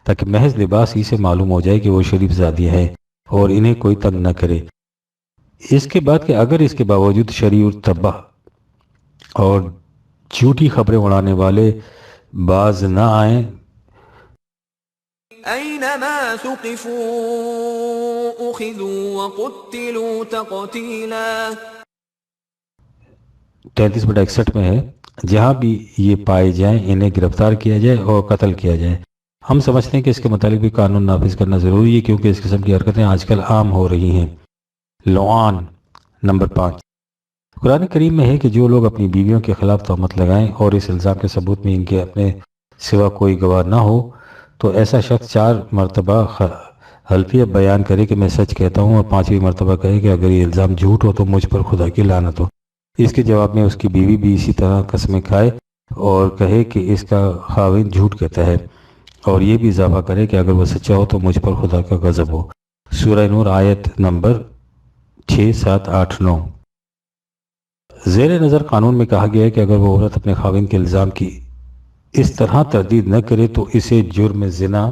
تاکہ محض لباس ہی سے معلوم ہو جائے کہ وہ شریف زادیاں ہیں اور انہیں کوئی تنگ نہ کرے۔ اس کے بعد کہ اگر اس کے باوجود شرعی تباہ اور جھوٹی خبریں اڑانے والے باز نہ آئیں، اینما ثقفوا اخذوا وقتلوا تقتیلا۔ 33/61 میں ہے، جہاں بھی یہ پائے جائیں انہیں گرفتار کیا جائے اور قتل کیا جائے۔ ہم سمجھتے ہیں کہ اس کے متعلق بھی قانون نافذ کرنا ضروری ہے، کیونکہ اس قسم کی حرکتیں آج کل عام ہو رہی ہیں۔ لعان نمبر 5، قرآن کریم میں ہے کہ جو لوگ اپنی بیویوں کے خلاف تہمت لگائیں اور اس الزام کے ثبوت میں ان کے اپنے سوا کوئی گواہ نہ ہو تو ایسا شخص 4 مرتبہ حلفیہ بیان کرے کہ میں سچ کہتا ہوں، اور 5ویں مرتبہ کہے کہ اگر یہ الزام جھوٹ ہو تو مجھ پر خدا کی لعنت ہو۔ اس کے جواب میں اس کی بیوی بھی اسی طرح قسمیں کھائے اور کہے کہ اس کا خاوند جھوٹ کہتا ہے، اور یہ بھی اضافہ کرے کہ اگر وہ سچا ہو تو مجھ پر خدا کا غضب ہو۔ سورہ نور آیت نمبر 6، 7، 8، 9۔ زیر نظر قانون میں کہا گیا ہے کہ اگر وہ عورت اپنے خاوند کے الزام کی اس طرح تردید نہ کرے تو اسے جرم زنا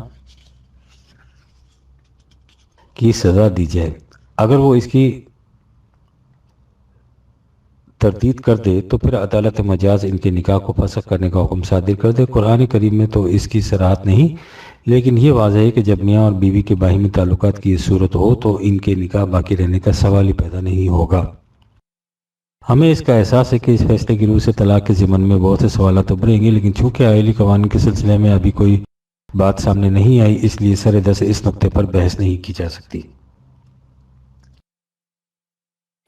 کی سزا دی جائے۔ اگر وہ اس کی تردید کر دے تو پھر عدالت مجاز ان کے نکاح کو فسخ کرنے کا حکم صادر کر دے۔ قرآن کریم میں تو اس کی صراحت نہیں، لیکن یہ واضح ہے کہ جب میاں اور بیوی کے باہمی تعلقات کی یہ صورت ہو تو ان کے نکاح باقی رہنے کا سوال ہی پیدا نہیں ہوگا۔ ہمیں اس کا احساس ہے کہ اس فیصلے کی روح سے طلاق کے ضمن میں بہت سے سوالات ابھریں گے، لیکن چونکہ آئلی قوانین کے سلسلے میں ابھی کوئی بات سامنے نہیں آئی، اس لیے سر دست اس نقطے پر بحث نہیں کی جا سکتی۔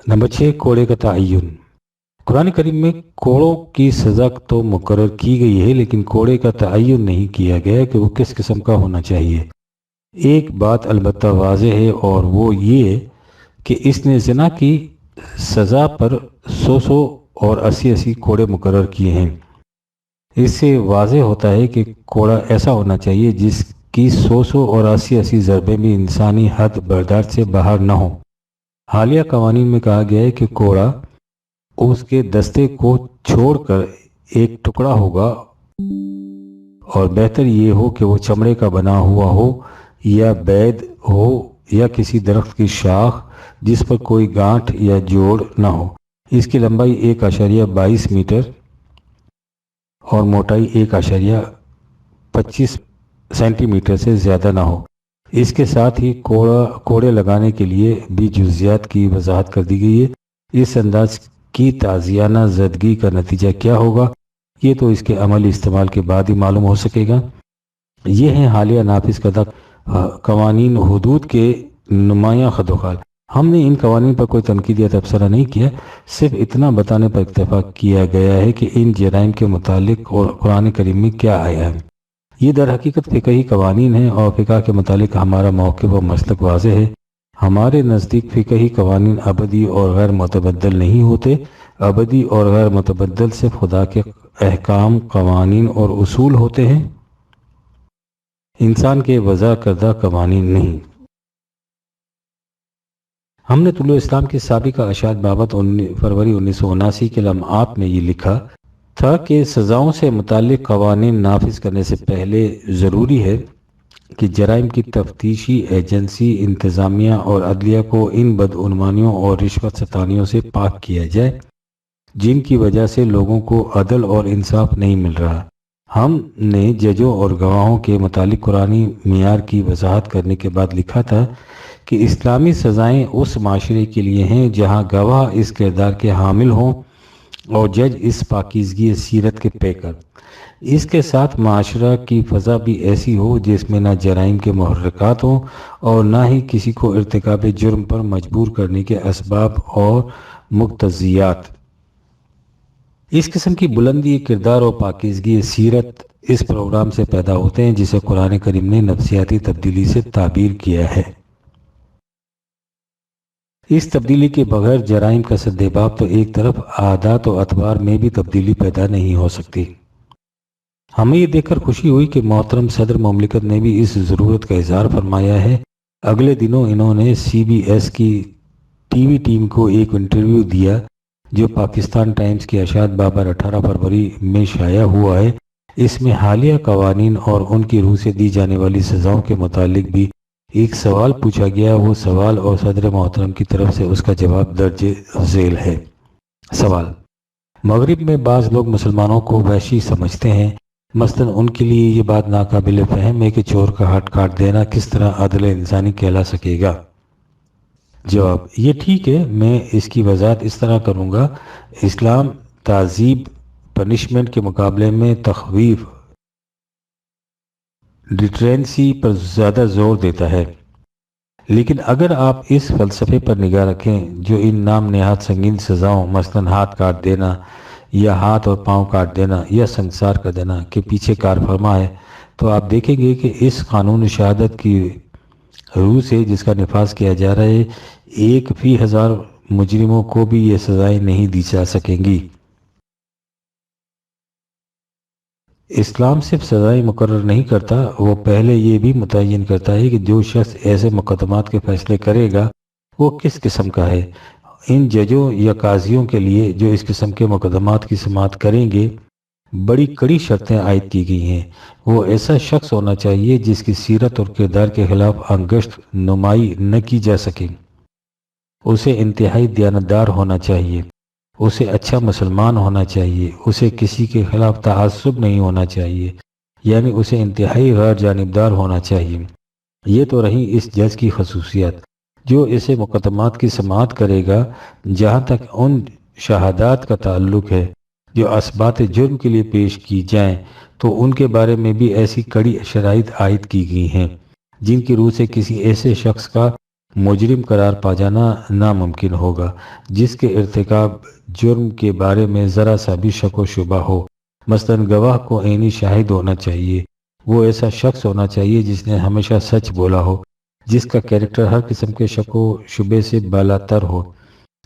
نمبر 6، کوڑے کا تعین۔ قرآن کریم میں کوڑوں کی سزا تو مقرر کی گئی ہے، لیکن کوڑے کا تعین نہیں کیا گیا کہ وہ کس قسم کا ہونا چاہیے۔ ایک بات البتہ واضح ہے اور وہ یہ کہ اس نے زنا کی سزا پر 100 اور 80 کوڑے مقرر کیے ہیں۔ اس سے واضح ہوتا ہے کہ کوڑا ایسا ہونا چاہیے جس کی 100 اور 80 ضربیں بھی انسانی حد برداشت سے باہر نہ ہوں۔ حالیہ قوانین میں کہا گیا ہے کہ کوڑا اس کے دستے کو چھوڑ کر ایک ٹکڑا ہوگا، اور بہتر یہ ہو کہ وہ چمڑے کا بنا ہوا ہو یا بید ہو یا کسی درخت کی شاخ جس پر کوئی گانٹھ یا جوڑ نہ ہو۔ اس کی لمبائی 1.22 میٹر اور موٹائی 1.25 سینٹی میٹر سے زیادہ نہ ہو۔ اس کے ساتھ ہی کوڑے لگانے کے لیے بھی جزیات کی وضاحت کر دی گئی ہے۔ اس انداز کی تازیانہ زدگی کا نتیجہ کیا ہوگا یہ تو اس کے عملی استعمال کے بعد ہی معلوم ہو سکے گا۔ یہ ہیں حالیہ نافذ کردہ قوانین حدود کے نمایاں خد و خال۔ ہم نے ان قوانین پر کوئی تنقید یا تبصرہ نہیں کیا، صرف اتنا بتانے پر اکتفا کیا گیا ہے کہ ان جرائم کے متعلق اور قرآن کریم میں کیا آیا ہے۔ یہ در حقیقت فقہی قوانین ہیں اور فقہ کے متعلق ہمارا موقف و مسلک واضح ہے۔ ہمارے نزدیک فقہی قوانین ابدی اور غیر متبدل نہیں ہوتے۔ ابدی اور غیر متبدل صرف خدا کے احکام، قوانین اور اصول ہوتے ہیں، انسان کے وضع کردہ قوانین نہیں۔ ہم نے طلوع اسلام کی سابقہ اشاعت بابت فروری 1979 کے لمحات میں یہ لکھا تھا کہ سزاؤں سے متعلق قوانین نافذ کرنے سے پہلے ضروری ہے کہ جرائم کی تفتیشی ایجنسی، انتظامیہ اور عدلیہ کو ان بدعنوانیوں اور رشوت ستانیوں سے پاک کیا جائے جن کی وجہ سے لوگوں کو عدل اور انصاف نہیں مل رہا۔ ہم نے ججوں اور گواہوں کے متعلق قرآنی معیار کی وضاحت کرنے کے بعد لکھا تھا کہ اسلامی سزائیں اس معاشرے کے لیے ہیں جہاں گواہ اس کردار کے حامل ہوں اور جج اس پاکیزگی سیرت کے پیکر۔ اس کے ساتھ معاشرہ کی فضا بھی ایسی ہو جس میں نہ جرائم کے محرکات ہوں اور نہ ہی کسی کو ارتکاب جرم پر مجبور کرنے کے اسباب اور مقتضیات۔ اس قسم کی بلندی کردار اور پاکیزگی سیرت اس پروگرام سے پیدا ہوتے ہیں جسے قرآن کریم نے نفسیاتی تبدیلی سے تعبیر کیا ہے۔ اس تبدیلی کے بغیر جرائم کا سدباب تو ایک طرف، عادات و اطوار میں بھی تبدیلی پیدا نہیں ہو سکتی۔ ہمیں یہ دیکھ کر خوشی ہوئی کہ محترم صدر مملکت نے بھی اس ضرورت کا اظہار فرمایا ہے۔ اگلے دنوں انہوں نے CBS کی ٹی وی ٹیم کو ایک انٹرویو دیا جو پاکستان ٹائمز کی اشاعت بابر 18 فروری میں شائع ہوا ہے۔ اس میں حالیہ قوانین اور ان کی روح سے دی جانے والی سزاؤں کے متعلق بھی ایک سوال پوچھا گیا۔ وہ سوال اور صدر محترم کی طرف سے اس کا جواب درج ذیل ہے۔ سوال: مغرب میں بعض لوگ مسلمانوں کو وحشی سمجھتے ہیں، مثلا ان کے لیے یہ بات ناقابل فہم ہے کہ چور کا ہاتھ کاٹ دینا کس طرح عدل انسانی کہلا سکے گا؟ جواب: یہ ٹھیک ہے، میں اس کی وضاحت اس طرح کروں گا۔ اسلام تعذیب، پنشمنٹ کے مقابلے میں تخویف، ڈیٹرینسی پر زیادہ زور دیتا ہے، لیکن اگر آپ اس فلسفے پر نگاہ رکھیں جو ان نام نہاد سنگین سزاؤں مثلاً ہاتھ کاٹ دینا یا ہاتھ اور پاؤں کاٹ دینا یا سنسار کر دینا کے پیچھے کار فرما ہے، تو آپ دیکھیں گے کہ اس قانون شہادت کی روح سے جس کا نفاذ کیا جا رہا ہے 1/1000 مجرموں کو بھی یہ سزائیں نہیں دی جا سکیں گی۔ اسلام صرف سزائیں مقرر نہیں کرتا، وہ پہلے یہ بھی متعین کرتا ہے کہ جو شخص ایسے مقدمات کے فیصلے کرے گا وہ کس قسم کا ہے۔ ان ججوں یا قاضیوں کے لیے جو اس قسم کے مقدمات کی سماعت کریں گے بڑی کڑی شرطیں عائد کی گئی ہیں۔ وہ ایسا شخص ہونا چاہیے جس کی سیرت اور کردار کے خلاف انگشت نمائی نہ کی جا سکے، اسے انتہائی دیانتدار ہونا چاہیے، اسے اچھا مسلمان ہونا چاہیے، اسے کسی کے خلاف تعصب نہیں ہونا چاہیے، یعنی اسے انتہائی غیر جانبدار ہونا چاہیے۔ یہ تو رہی اس جج کی خصوصیت جو اسے مقدمات کی سماعت کرے گا۔ جہاں تک ان شہادات کا تعلق ہے جو اثبات جرم کے لیے پیش کی جائیں تو ان کے بارے میں بھی ایسی کڑی شرائط عائد کی گئی ہیں جن کی روح سے کسی ایسے شخص کا مجرم قرار پا جانا ناممکن ہوگا جس کے ارتکاب جرم کے بارے میں ذرا سا بھی شک و شبہ ہو۔ مثلاً گواہ کو عینی شاہد ہونا چاہیے، وہ ایسا شخص ہونا چاہیے جس نے ہمیشہ سچ بولا ہو، جس کا کیریکٹر ہر قسم کے شک و شبے سے بالاتر ہو۔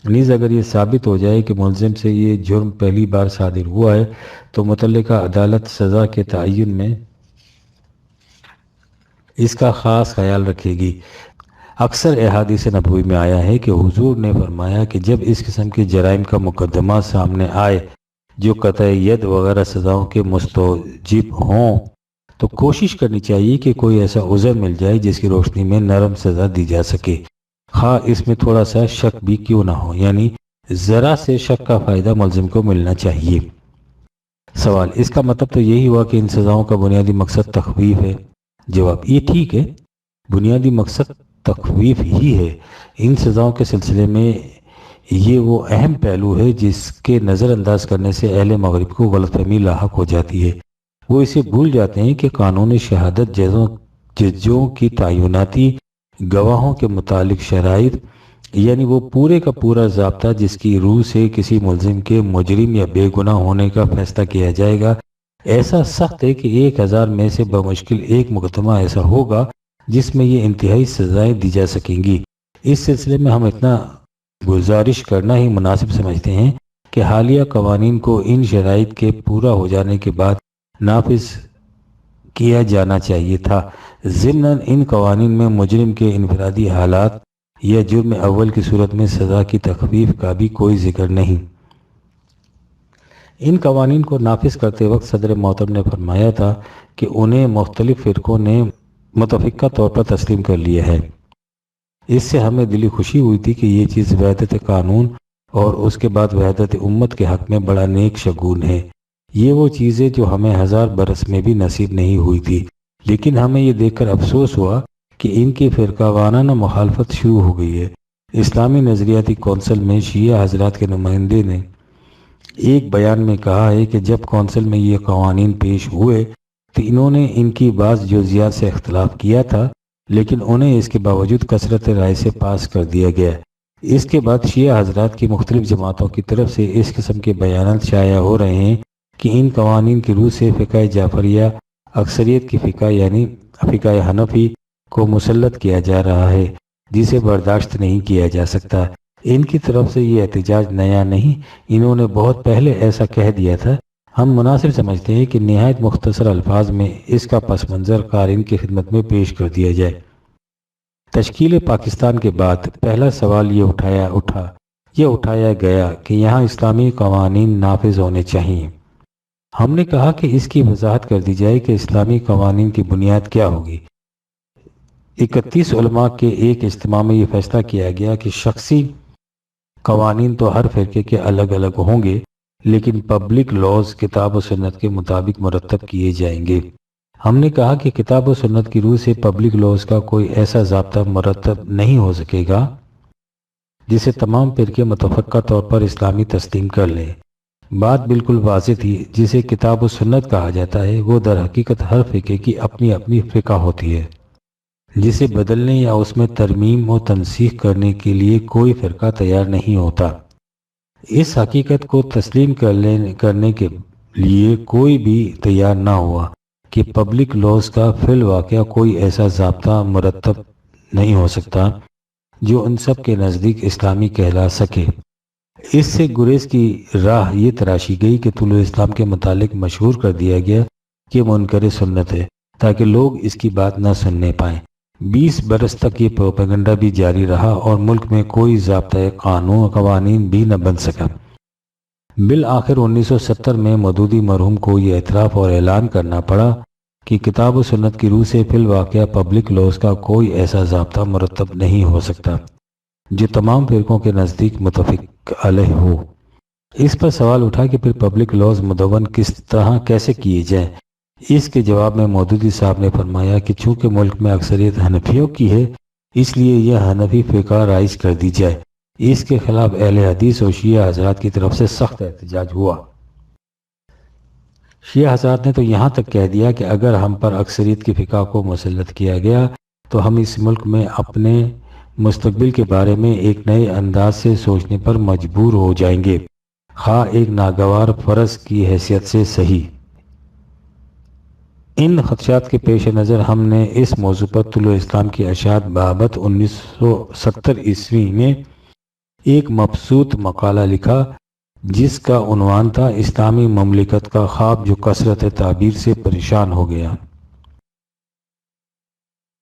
نیز اگر یہ ثابت ہو جائے کہ ملزم سے یہ جرم پہلی بار صادر ہوا ہے تو متعلقہ عدالت سزا کے تعین میں اس کا خاص خیال رکھے گی۔ اکثر احادیث نبوی میں آیا ہے کہ حضور نے فرمایا کہ جب اس قسم کے جرائم کا مقدمہ سامنے آئے جو قطع ید وغیرہ سزاؤں کے مستوجب ہوں تو کوشش کرنی چاہیے کہ کوئی ایسا عذر مل جائے جس کی روشنی میں نرم سزا دی جا سکے، خواہ اس میں تھوڑا سا شک بھی کیوں نہ ہو، یعنی ذرا سے شک کا فائدہ ملزم کو ملنا چاہیے۔ سوال: اس کا مطلب تو یہی ہوا کہ ان سزاؤں کا بنیادی مقصد تخویف ہے؟ جواب: یہ ٹھیک ہے، بنیادی مقصد تخویف ہی ہے۔ ان سزاؤں کے سلسلے میں یہ وہ اہم پہلو ہے جس کے نظر انداز کرنے سے اہل مغرب کو غلط فہمی لاحق ہو جاتی ہے۔ وہ اسے بھول جاتے ہیں کہ قانون شہادت ججوں کی تعیناتی گواہوں کے متعلق شرائط، یعنی وہ پورے کا پورا ضابطہ جس کی روح سے کسی ملزم کے مجرم یا بے گناہ ہونے کا فیصلہ کیا جائے گا، ایسا سخت ہے کہ 1000 میں سے بمشکل ایک مقدمہ ایسا ہوگا جس میں یہ انتہائی سزائیں دی جا سکیں گی۔ اس سلسلے میں ہم اتنا گزارش کرنا ہی مناسب سمجھتے ہیں کہ حالیہ قوانین کو ان شرائط کے پورا ہو جانے کے بعد نافذ کیا جانا چاہیے تھا۔ ضمناً ان قوانین میں مجرم کے انفرادی حالات یا جرم اول کی صورت میں سزا کی تخفیف کا بھی کوئی ذکر نہیں۔ ان قوانین کو نافذ کرتے وقت صدر محترم نے فرمایا تھا کہ انہیں مختلف فرقوں نے متفقہ طور پر تسلیم کر لیا ہے۔ اس سے ہمیں دلی خوشی ہوئی تھی کہ یہ چیز وحدت قانون اور اس کے بعد وحدت امت کے حق میں بڑا نیک شگون ہے۔ یہ وہ چیزیں جو ہمیں 1000 برس میں بھی نصیب نہیں ہوئی تھی، لیکن ہمیں یہ دیکھ کر افسوس ہوا کہ ان کی فرقہ وارانہ مخالفت شروع ہو گئی ہے۔ اسلامی نظریاتی کونسل میں شیعہ حضرات کے نمائندے نے ایک بیان میں کہا ہے کہ جب کونسل میں یہ قوانین پیش ہوئے تو انہوں نے ان کی بعض جزئیات سے اختلاف کیا تھا، لیکن انہیں اس کے باوجود کثرت رائے سے پاس کر دیا گیا۔ اس کے بعد شیعہ حضرات کی مختلف جماعتوں کی طرف سے اس قسم کے بیانات شائع ہو رہے ہیں کہ ان قوانین کی روح سے فقہ جعفریہ اکثریت کی فقہ یعنی فقہ حنفی کو مسلط کیا جا رہا ہے، جسے برداشت نہیں کیا جا سکتا۔ ان کی طرف سے یہ احتجاج نیا نہیں، انہوں نے بہت پہلے ایسا کہہ دیا تھا۔ ہم مناسب سمجھتے ہیں کہ نہایت مختصر الفاظ میں اس کا پس منظر قارئین کی خدمت میں پیش کر دیا جائے۔ تشکیل پاکستان کے بعد پہلا سوال یہ اٹھایا گیا کہ یہاں اسلامی قوانین نافذ ہونے چاہیے۔ ہم نے کہا کہ اس کی وضاحت کر دی جائے کہ اسلامی قوانین کی بنیاد کیا ہوگی۔ 31 علماء کے ایک اجتماع میں یہ فیصلہ کیا گیا کہ شخصی قوانین تو ہر فرقے کے الگ الگ ہوں گے، لیکن پبلک لاز کتاب و سنت کے مطابق مرتب کیے جائیں گے۔ ہم نے کہا کہ کتاب و سنت کی روح سے پبلک لاز کا کوئی ایسا ضابطہ مرتب نہیں ہو سکے گا جسے تمام فرقے متفقہ طور پر اسلامی تسلیم کر لیں۔ بات بالکل واضح تھی۔ جسے کتاب و سنت کہا جاتا ہے وہ در حقیقت ہر فقہ کی اپنی اپنی فقہ ہوتی ہے، جسے بدلنے یا اس میں ترمیم و تنسیخ کرنے کے لیے کوئی فرقہ تیار نہیں ہوتا۔ اس حقیقت کو تسلیم کرنے کے لیے کوئی بھی تیار نہ ہوا کہ پبلک لاز کا فی الواقع کوئی ایسا ضابطہ مرتب نہیں ہو سکتا جو ان سب کے نزدیک اسلامی کہلا سکے۔ اس سے گریز کی راہ یہ تراشی گئی کہ طلوع اسلام کے متعلق مشہور کر دیا گیا کہ منکر سنت ہے، تاکہ لوگ اس کی بات نہ سننے پائیں۔ 20 برس تک یہ پروپیگنڈا بھی جاری رہا اور ملک میں کوئی ضابطۂ قوانین بھی نہ بن سکا۔ بالآخر 1970 میں مودودی مرحوم کو یہ اعتراف اور اعلان کرنا پڑا کہ کتاب و سنت کی روح سے فی الواقع پبلک لاز کا کوئی ایسا ضابطہ مرتب نہیں ہو سکتا جو تمام فرقوں کے نزدیک متفق علیہ ہو۔ اس پر سوال اٹھا کہ پھر پبلک لاز مدون کس طرح کیسے کیے جائیں۔ اس کے جواب میں مودودی صاحب نے فرمایا کہ چونکہ ملک میں اکثریت حنفیوں کی ہے اس لیے یہ حنفی فقہ رائج کر دی جائے۔ اس کے خلاف اہل حدیث اور شیعہ حضرات کی طرف سے سخت احتجاج ہوا۔ شیعہ حضرات نے تو یہاں تک کہہ دیا کہ اگر ہم پر اکثریت کی فقہ کو مسلط کیا گیا تو ہم اس ملک میں اپنے مستقبل کے بارے میں ایک نئے انداز سے سوچنے پر مجبور ہو جائیں گے، خواہ ایک ناگوار فرض کی حیثیت سے صحیح۔ ان خدشات کے پیش نظر ہم نے اس موضوع پر طلوع اسلام کی اشاعت بابت 1970 عیسوی میں ایک مبسوط مقالہ لکھا جس کا عنوان تھا اسلامی مملکت کا خواب جو کثرت تعبیر سے پریشان ہو گیا۔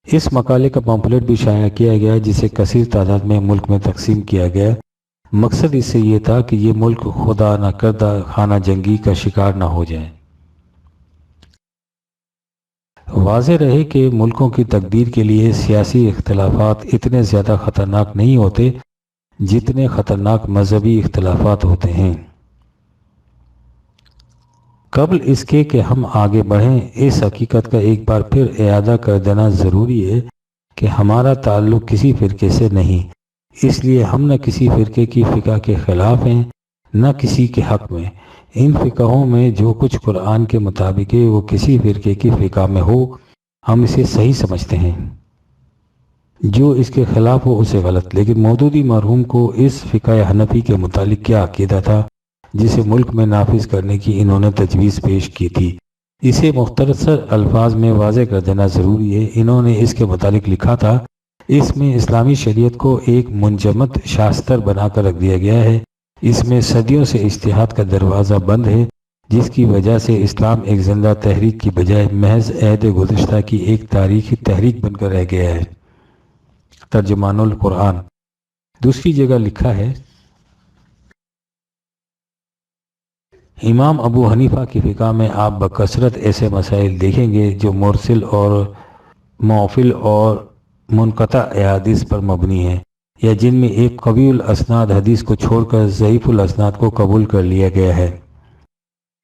اس مقالے کا پمفلٹ بھی شائع کیا گیا جسے کثیر تعداد میں ملک میں تقسیم کیا گیا۔ مقصد اس سے یہ تھا کہ یہ ملک خدا نہ کردہ خانہ جنگی کا شکار نہ ہو جائے۔ واضح رہے کہ ملکوں کی تقدیر کے لیے سیاسی اختلافات اتنے زیادہ خطرناک نہیں ہوتے جتنے خطرناک مذہبی اختلافات ہوتے ہیں۔ قبل اس کے کہ ہم آگے بڑھیں اس حقیقت کا ایک بار پھر اعادہ کر دینا ضروری ہے کہ ہمارا تعلق کسی فرقے سے نہیں، اس لیے ہم نہ کسی فرقے کی فقہ کے خلاف ہیں نہ کسی کے حق میں۔ ان فقہوں میں جو کچھ قرآن کے مطابق ہے وہ کسی فرقے کی فقہ میں ہو ہم اسے صحیح سمجھتے ہیں، جو اس کے خلاف ہو اسے غلط۔ لیکن مودودی مرحوم کو اس فقہ حنفی کے متعلق کیا عقیدہ تھا جسے ملک میں نافذ کرنے کی انہوں نے تجویز پیش کی تھی، اسے مختصر الفاظ میں واضح کر دینا ضروری ہے۔ انہوں نے اس کے متعلق لکھا تھا، اس میں اسلامی شریعت کو ایک منجمد شاستر بنا کر رکھ دیا گیا ہے، اس میں صدیوں سے اجتہاد کا دروازہ بند ہے، جس کی وجہ سے اسلام ایک زندہ تحریک کی بجائے محض عہد گزشتہ کی ایک تاریخی تحریک بن کر رہ گیا ہے۔ ترجمان القرآن۔ دوسری جگہ لکھا ہے، امام ابو حنیفہ کی فقہ میں آپ بکثرت ایسے مسائل دیکھیں گے جو مرسل اور معفل اور منقطع احادیث پر مبنی ہیں، یا جن میں ایک قوی الاسناد حدیث کو چھوڑ کر ضعیف الاسناد کو قبول کر لیا گیا ہے،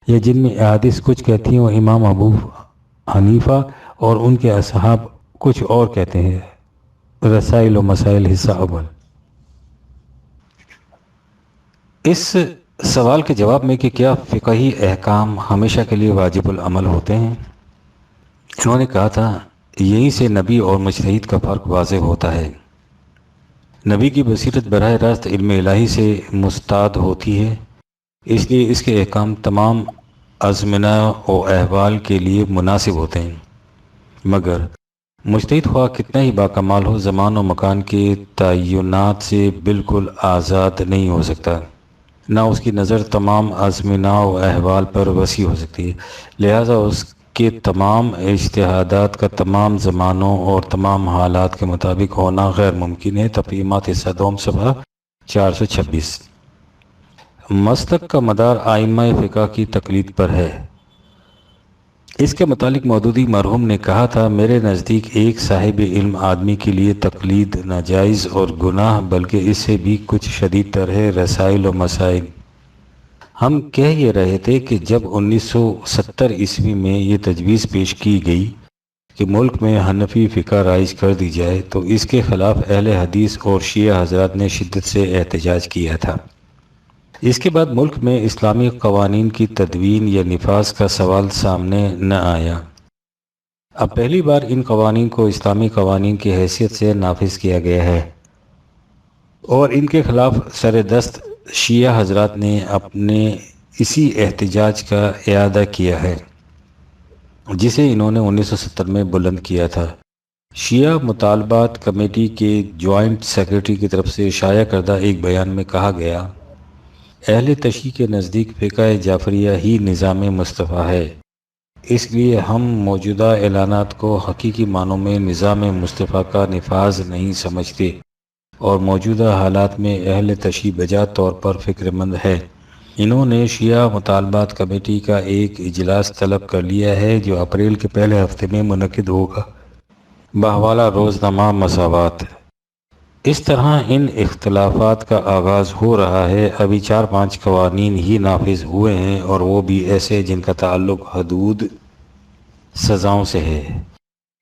یا جن میں احادیث کچھ کہتی ہیں اور امام ابو حنیفہ اور ان کے اصحاب کچھ اور کہتے ہیں۔ رسائل و مسائل حصہ اول۔ اس سوال کے جواب میں کہ کیا فقہی احکام ہمیشہ کے لیے واجب العمل ہوتے ہیں، انہوں نے کہا تھا یہیں سے نبی اور مجتہد کا فرق واضح ہوتا ہے۔ نبی کی بصیرت براہ راست علم الہی سے مستعد ہوتی ہے، اس لیے اس کے احکام تمام ازمنہ و احوال کے لیے مناسب ہوتے ہیں، مگر مجتہد خواہ کتنا ہی باکمال ہو زمان و مکان کے تعینات سے بالکل آزاد نہیں ہو سکتا، نہ اس کی نظر تمام ازمنہ و احوال پر وسیع ہو سکتی ہے، لہٰذا اس کے تمام اجتہادات کا تمام زمانوں اور تمام حالات کے مطابق ہونا غیر ممکن ہے۔ تفہیمات حصہ دوم صفحہ 426۔ مسلک کا مدار ائمہ فقہ کی تقلید پر ہے۔ اس کے متعلق مودودی مرحوم نے کہا تھا، میرے نزدیک ایک صاحب علم آدمی کے لیے تقلید ناجائز اور گناہ بلکہ اس سے بھی کچھ شدید تر ہے۔ رسائل و مسائل۔ ہم کہہ یہ رہے تھے کہ جب 1970 عیسوی میں یہ تجویز پیش کی گئی کہ ملک میں حنفی فقہ رائج کر دی جائے تو اس کے خلاف اہل حدیث اور شیعہ حضرات نے شدت سے احتجاج کیا تھا۔ اس کے بعد ملک میں اسلامی قوانین کی تدوین یا نفاذ کا سوال سامنے نہ آیا۔ اب پہلی بار ان قوانین کو اسلامی قوانین کی حیثیت سے نافذ کیا گیا ہے، اور ان کے خلاف سر دست شیعہ حضرات نے اپنے اسی احتجاج کا اعادہ کیا ہے جسے انہوں نے 1970 میں بلند کیا تھا۔ شیعہ مطالبات کمیٹی کے جوائنٹ سیکریٹری کی طرف سے شائع کردہ ایک بیان میں کہا گیا، اہل تشیع کے نزدیک فقہ جعفریہ ہی نظام مصطفیٰ ہے، اس لیے ہم موجودہ اعلانات کو حقیقی معنوں میں نظام مصطفیٰ کا نفاذ نہیں سمجھتے، اور موجودہ حالات میں اہل تشیع بجا طور پر فکر مند ہے۔ انہوں نے شیعہ مطالبات کمیٹی کا ایک اجلاس طلب کر لیا ہے جو اپریل کے پہلے ہفتے میں منعقد ہوگا، بحوالہ روزنامہ مساوات۔ اس طرح ان اختلافات کا آغاز ہو رہا ہے۔ ابھی 4-5 قوانین ہی نافذ ہوئے ہیں، اور وہ بھی ایسے جن کا تعلق حدود سزاؤں سے ہے۔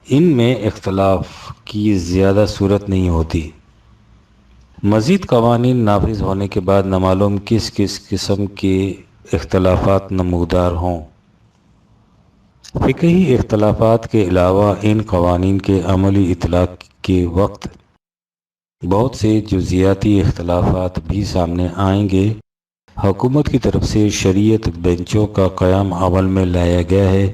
ان میں اختلاف کی زیادہ صورت نہیں ہوتی۔ مزید قوانین نافذ ہونے کے بعد نہ معلوم کس کس قسم کے اختلافات نمودار ہوں۔ فقہی اختلافات کے علاوہ ان قوانین کے عملی اطلاق کے وقت بہت سے جزیاتی اختلافات بھی سامنے آئیں گے۔ حکومت کی طرف سے شریعت بینچوں کا قیام عمل میں لایا گیا ہے،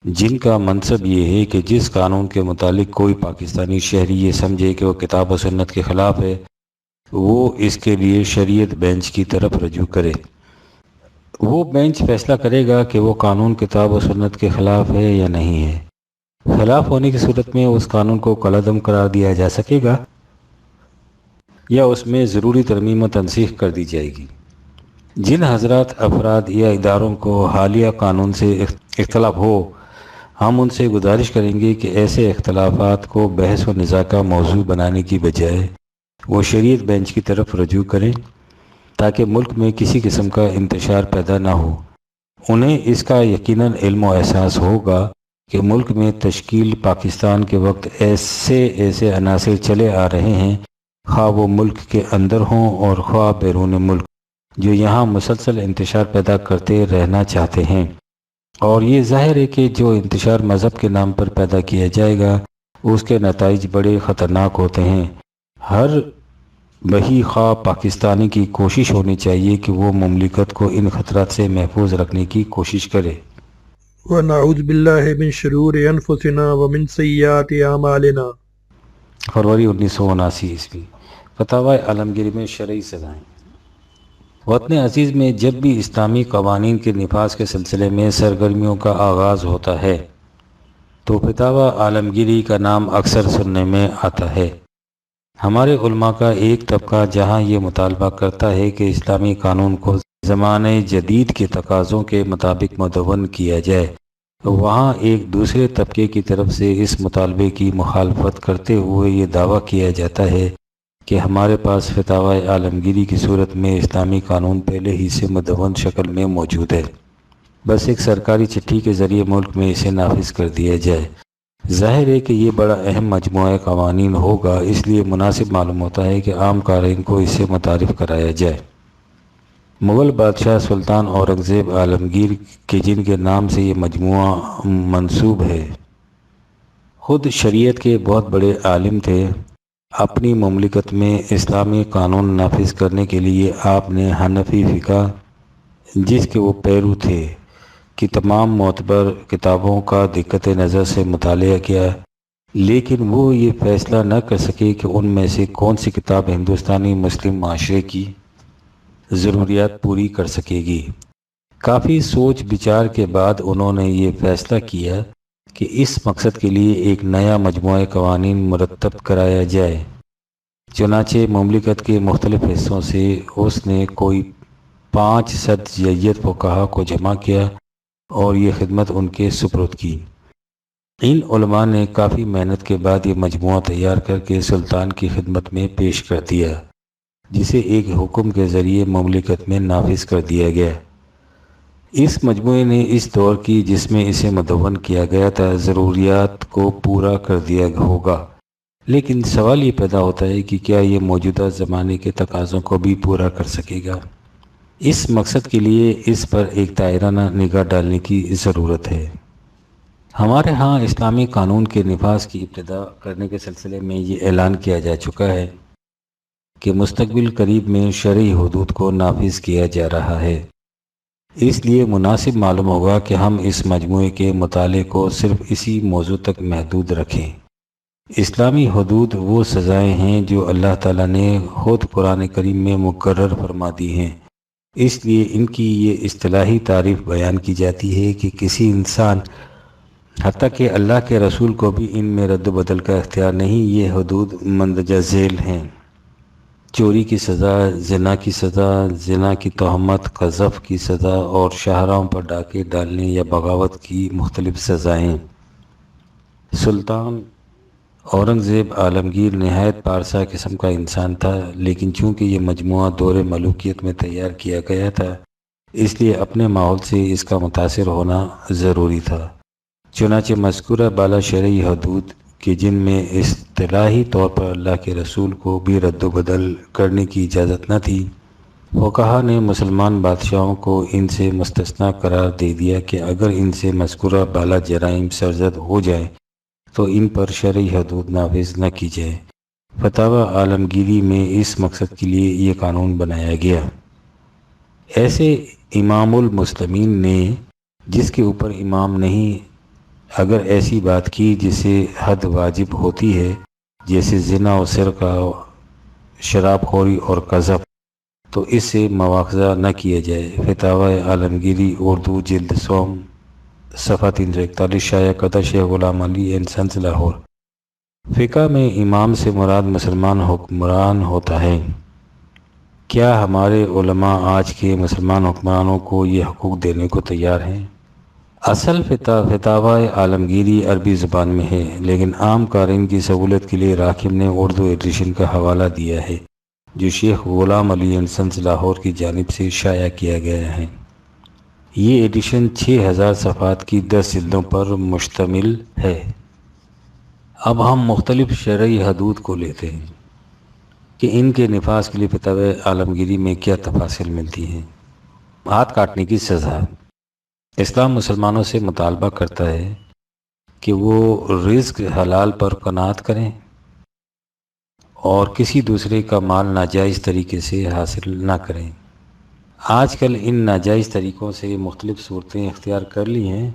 جن کا منصب یہ ہے کہ جس قانون کے متعلق کوئی پاکستانی شہری یہ سمجھے کہ وہ کتاب و سنت کے خلاف ہے، وہ اس کے لیے شریعت بینچ کی طرف رجوع کرے۔ وہ بینچ فیصلہ کرے گا کہ وہ قانون کتاب و سنت کے خلاف ہے یا نہیں ہے۔ خلاف ہونے کی صورت میں اس قانون کو کالعدم قرار دیا جا سکے گا یا اس میں ضروری ترمیم و تنسیخ کر دی جائے گی۔ جن حضرات، افراد یا اداروں کو حالیہ قانون سے اختلاف ہو، ہم ان سے گزارش کریں گے کہ ایسے اختلافات کو بحث و نزاع کا موضوع بنانے کی بجائے وہ شریعت بینچ کی طرف رجوع کریں، تاکہ ملک میں کسی قسم کا انتشار پیدا نہ ہو۔ انہیں اس کا یقیناً علم و احساس ہوگا کہ ملک میں تشکیل پاکستان کے وقت ایسے عناصر چلے آ رہے ہیں، خواہ وہ ملک کے اندر ہوں اور خواہ بیرون ملک، جو یہاں مسلسل انتشار پیدا کرتے رہنا چاہتے ہیں، اور یہ ظاہر ہے کہ جو انتشار مذہب کے نام پر پیدا کیا جائے گا اس کے نتائج بڑے خطرناک ہوتے ہیں۔ ہر بہی خواہ پاکستانی کی کوشش ہونی چاہیے کہ وہ مملکت کو ان خطرات سے محفوظ رکھنے کی کوشش کرے۔ ونعوذ باللہ من شرور انفسنا ومن سیئات اعمالنا۔ فروری 1979 عیسوی۔ فتاوی عالمگیری میں شرعی سزائیں۔ وطن عزیز میں جب بھی اسلامی قوانین کے نفاذ کے سلسلے میں سرگرمیوں کا آغاز ہوتا ہے تو فتاوی عالمگیری کا نام اکثر سننے میں آتا ہے۔ ہمارے علماء کا ایک طبقہ جہاں یہ مطالبہ کرتا ہے کہ اسلامی قانون کو زمانے جدید کے تقاضوں کے مطابق مدون کیا جائے، وہاں ایک دوسرے طبقے کی طرف سے اس مطالبے کی مخالفت کرتے ہوئے یہ دعویٰ کیا جاتا ہے کہ ہمارے پاس فتاوی عالمگیری کی صورت میں اسلامی قانون پہلے ہی سے مدون شکل میں موجود ہے، بس ایک سرکاری چٹھی کے ذریعے ملک میں اسے نافذ کر دیا جائے۔ ظاہر ہے کہ یہ بڑا اہم مجموعہ قوانین ہوگا، اس لیے مناسب معلوم ہوتا ہے کہ عام قارئین کو اس سے متعارف کرایا جائے۔ مغل بادشاہ سلطان اورنگزیب عالمگیر کے جن کے نام سے یہ مجموعہ منسوب ہے، خود شریعت کے بہت بڑے عالم تھے۔ اپنی مملکت میں اسلامی قانون نافذ کرنے کے لیے آپ نے حنفی فقہ، جس کے وہ پیرو تھے، کی تمام معتبر کتابوں کا دقت نظر سے مطالعہ کیا، لیکن وہ یہ فیصلہ نہ کر سکے کہ ان میں سے کون سی کتاب ہندوستانی مسلم معاشرے کی ضروریات پوری کر سکے گی۔ کافی سوچ بچار کے بعد انہوں نے یہ فیصلہ کیا کہ اس مقصد کے لیے ایک نیا مجموعہ قوانین مرتب کرایا جائے۔ چنانچہ مملکت کے مختلف حصوں سے اس نے کوئی 500 جیت فقہا کو جمع کیا اور یہ خدمت ان کے سپرد کی۔ ان علماء نے کافی محنت کے بعد یہ مجموعہ تیار کر کے سلطان کی خدمت میں پیش کر دیا، جسے ایک حکم کے ذریعے مملکت میں نافذ کر دیا گیا۔ اس مجموعے نے اس دور کی جس میں اسے مدون کیا گیا تھا ضروریات کو پورا کر دیا ہوگا، لیکن سوال یہ پیدا ہوتا ہے کہ کیا یہ موجودہ زمانے کے تقاضوں کو بھی پورا کر سکے گا؟ اس مقصد کے لیے اس پر ایک دائرانہ نگاہ ڈالنے کی ضرورت ہے۔ ہمارے ہاں اسلامی قانون کے نفاذ کی ابتدا کرنے کے سلسلے میں یہ اعلان کیا جا چکا ہے کہ مستقبل قریب میں شرعی حدود کو نافذ کیا جا رہا ہے۔ اس لیے مناسب معلوم ہوگا کہ ہم اس مجموعے کے مطالعے کو صرف اسی موضوع تک محدود رکھیں۔ اسلامی حدود وہ سزائیں ہیں جو اللہ تعالیٰ نے خود قرآن کریم میں مقرر فرما دی ہیں۔ اس لیے ان کی یہ اصطلاحی تعریف بیان کی جاتی ہے کہ کسی انسان حتیٰ کہ اللہ کے رسول کو بھی ان میں رد و بدل کا اختیار نہیں۔ یہ حدود مندرجہ ذیل ہیں: چوری کی سزا، زنا کی سزا، زنا کی تہمت، قذف کی سزا اور شاہراہوں پر ڈاکے ڈالنے یا بغاوت کی مختلف سزائیں۔ سلطان اورنگزیب عالمگیر نہایت پارسا قسم کا انسان تھا، لیکن چونکہ یہ مجموعہ دور ملوکیت میں تیار کیا گیا تھا، اس لیے اپنے ماحول سے اس کا متاثر ہونا ضروری تھا۔ چنانچہ مذکورہ بالا شرعی حدود کہ جن میں اصطلاحی طور پر اللہ کے رسول کو بھی رد و بدل کرنے کی اجازت نہ تھی، فقہا نے مسلمان بادشاہوں کو ان سے مستثنیٰ قرار دے دیا کہ اگر ان سے مذکورہ بالا جرائم سرزد ہو جائیں تو ان پر شرعی حدود نافذ نہ کی جائے۔ فتاوی عالمگیری میں اس مقصد کے لیے یہ قانون بنایا گیا۔ ایسے امام المسلمین نے، جس کے اوپر امام نہیں، اگر ایسی بات کی جس سے حد واجب ہوتی ہے، جیسے زنا و سرقہ، شراب خوری اور قذف، تو اس سے مواخذہ نہ کیا جائے۔ فتاوی عالمگیری اردو جلد سوم صفحہ 341 شائع کردہ شیخ غلام علی اینڈ سنس لاہور۔ فقہ میں امام سے مراد مسلمان حکمران ہوتا ہے۔ کیا ہمارے علماء آج کے مسلمان حکمرانوں کو یہ حقوق دینے کو تیار ہیں؟ اصل فتاوی عالمگیری عربی زبان میں ہے، لیکن عام قارئین کی سہولت کے لیے راکب نے اردو ایڈیشن کا حوالہ دیا ہے جو شیخ غلام علی اینڈ سنس لاہور کی جانب سے شائع کیا گیا ہے۔ یہ ایڈیشن 6000 صفحات کی 10 جلدوں پر مشتمل ہے۔ اب ہم مختلف شرعی حدود کو لیتے ہیں کہ ان کے نفاذ کے لیے فتاوی عالمگیری میں کیا تفاصیل ملتی ہیں۔ ہاتھ کاٹنے کی سزا۔ اسلام مسلمانوں سے مطالبہ کرتا ہے کہ وہ رزق حلال پر قناعت کریں اور کسی دوسرے کا مال ناجائز طریقے سے حاصل نہ کریں۔ آج کل ان ناجائز طریقوں سے مختلف صورتیں اختیار کر لی ہیں،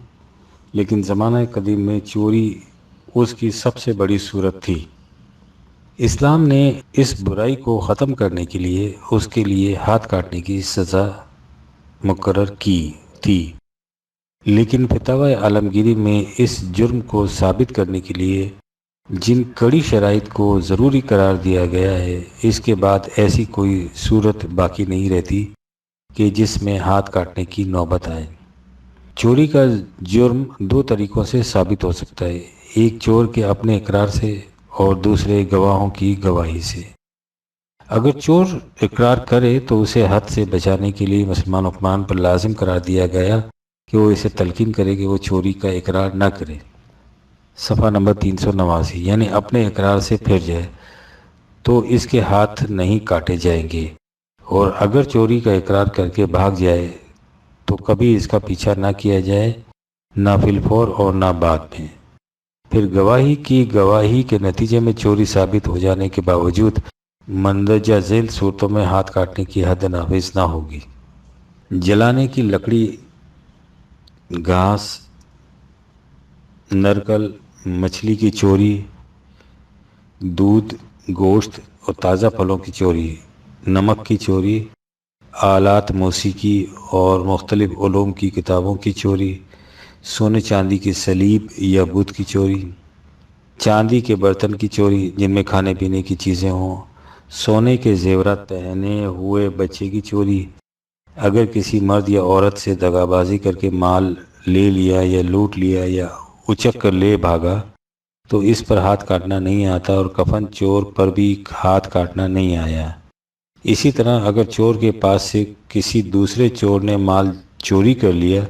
لیکن زمانہ قدیم میں چوری اس کی سب سے بڑی صورت تھی۔ اسلام نے اس برائی کو ختم کرنے کے لیے اس کے لیے ہاتھ کاٹنے کی سزا مقرر کی تھی، لیکن فتاوی عالمگیری میں اس جرم کو ثابت کرنے کے لیے جن کڑی شرائط کو ضروری قرار دیا گیا ہے، اس کے بعد ایسی کوئی صورت باقی نہیں رہتی کہ جس میں ہاتھ کاٹنے کی نوبت آئے۔ چوری کا جرم 2 طریقوں سے ثابت ہو سکتا ہے، ایک چور کے اپنے اقرار سے اور دوسرے گواہوں کی گواہی سے۔ اگر چور اقرار کرے تو اسے حد سے بچانے کے لیے مسلمان حکمران پر لازم قرار دیا گیا کہ وہ اسے تلقین کرے کہ وہ چوری کا اقرار نہ کرے۔ صفحہ نمبر 389، یعنی اپنے اقرار سے پھر جائے تو اس کے ہاتھ نہیں کاٹے جائیں گے، اور اگر چوری کا اقرار کر کے بھاگ جائے تو کبھی اس کا پیچھا نہ کیا جائے، نہ فی الفور اور نہ بعد میں۔ پھر گواہی کے نتیجے میں چوری ثابت ہو جانے کے باوجود مندرجہ ذیل صورتوں میں ہاتھ کاٹنے کی حد نافذ نہ ہوگی۔ جلانے کی لکڑی، گھاس، نرکل، مچھلی کی چوری، دودھ، گوشت اور تازہ پھلوں کی چوری، نمک کی چوری، آلات موسیقی اور مختلف علوم کی کتابوں کی چوری، سونے چاندی کی صلیب یا بت کی چوری، چاندی کے برتن کی چوری جن میں کھانے پینے کی چیزیں ہوں، سونے کے زیورات پہنے ہوئے بچے کی چوری، اگر کسی مرد یا عورت سے دغا بازی کر کے مال لے لیا یا لوٹ لیا یا اچک کر لے بھاگا تو اس پر ہاتھ کاٹنا نہیں آتا، اور کفن چور پر بھی ہاتھ کاٹنا نہیں آیا۔ اسی طرح اگر چور کے پاس سے کسی دوسرے چور نے مال چوری کر لیا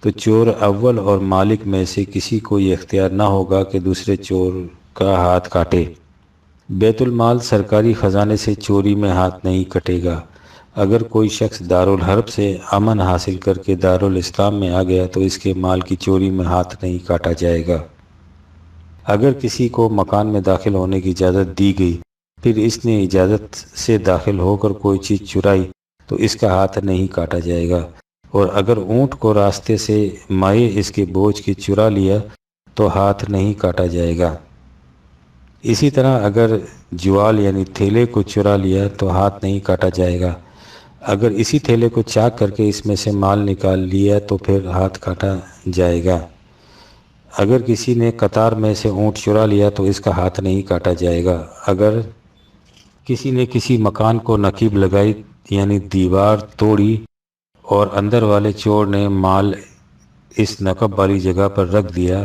تو چور اول اور مالک میں سے کسی کو یہ اختیار نہ ہوگا کہ دوسرے چور کا ہاتھ کاٹے۔ بیت المال سرکاری خزانے سے چوری میں ہاتھ نہیں کٹے گا، اگر کوئی شخص دارالحرب سے امن حاصل کر کے دارالاسلام میں آ گیا تو اس کے مال کی چوری میں ہاتھ نہیں کاٹا جائے گا۔ اگر کسی کو مکان میں داخل ہونے کی اجازت دی گئی، پھر اس نے اجازت سے داخل ہو کر کوئی چیز چرائی تو اس کا ہاتھ نہیں کاٹا جائے گا، اور اگر اونٹ کو راستے سے مائع اس کے بوجھ کی چرا لیا تو ہاتھ نہیں کاٹا جائے گا۔ اسی طرح اگر جوال یعنی تھیلے کو چرا لیا تو ہاتھ نہیں کاٹا جائے گا۔ اگر اسی تھیلے کو چاک کر کے اس میں سے مال نکال لیا تو پھر ہاتھ کاٹا جائے گا۔ اگر کسی نے قطار میں سے اونٹ چرا لیا تو اس کا ہاتھ نہیں کاٹا جائے گا۔ اگر کسی نے کسی مکان کو نقیب لگائی یعنی دیوار توڑی اور اندر والے چور نے مال اس نقب والی جگہ پر رکھ دیا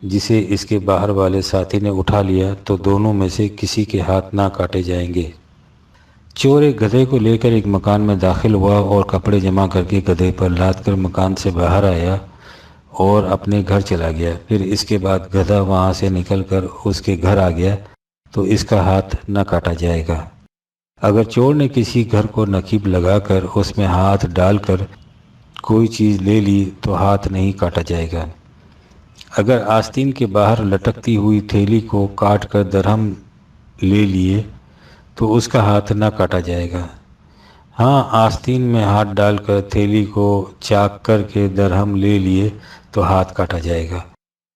جسے اس کے باہر والے ساتھی نے اٹھا لیا تو دونوں میں سے کسی کے ہاتھ نہ کاٹے جائیں گے۔ چور ایک گدھے کو لے کر ایک مکان میں داخل ہوا اور کپڑے جمع کر کے گدھے پر لاد کر مکان سے باہر آیا اور اپنے گھر چلا گیا۔ پھر اس کے بعد گدھا وہاں سے نکل کر اس کے گھر آ گیا تو اس کا ہاتھ نہ کاٹا جائے گا۔ اگر چور نے کسی گھر کو نقیب لگا کر اس میں ہاتھ ڈال کر کوئی چیز لے لی تو ہاتھ نہیں کاٹا جائے گا۔ اگر آستین کے باہر لٹکتی ہوئی تھیلی کو کاٹ کر درہم لے لیے تو اس کا ہاتھ نہ کاٹا جائے گا۔ ہاں، آستین میں ہاتھ ڈال کر تھیلی کو چاک کر کے درہم لے لیے تو ہاتھ کاٹا جائے گا۔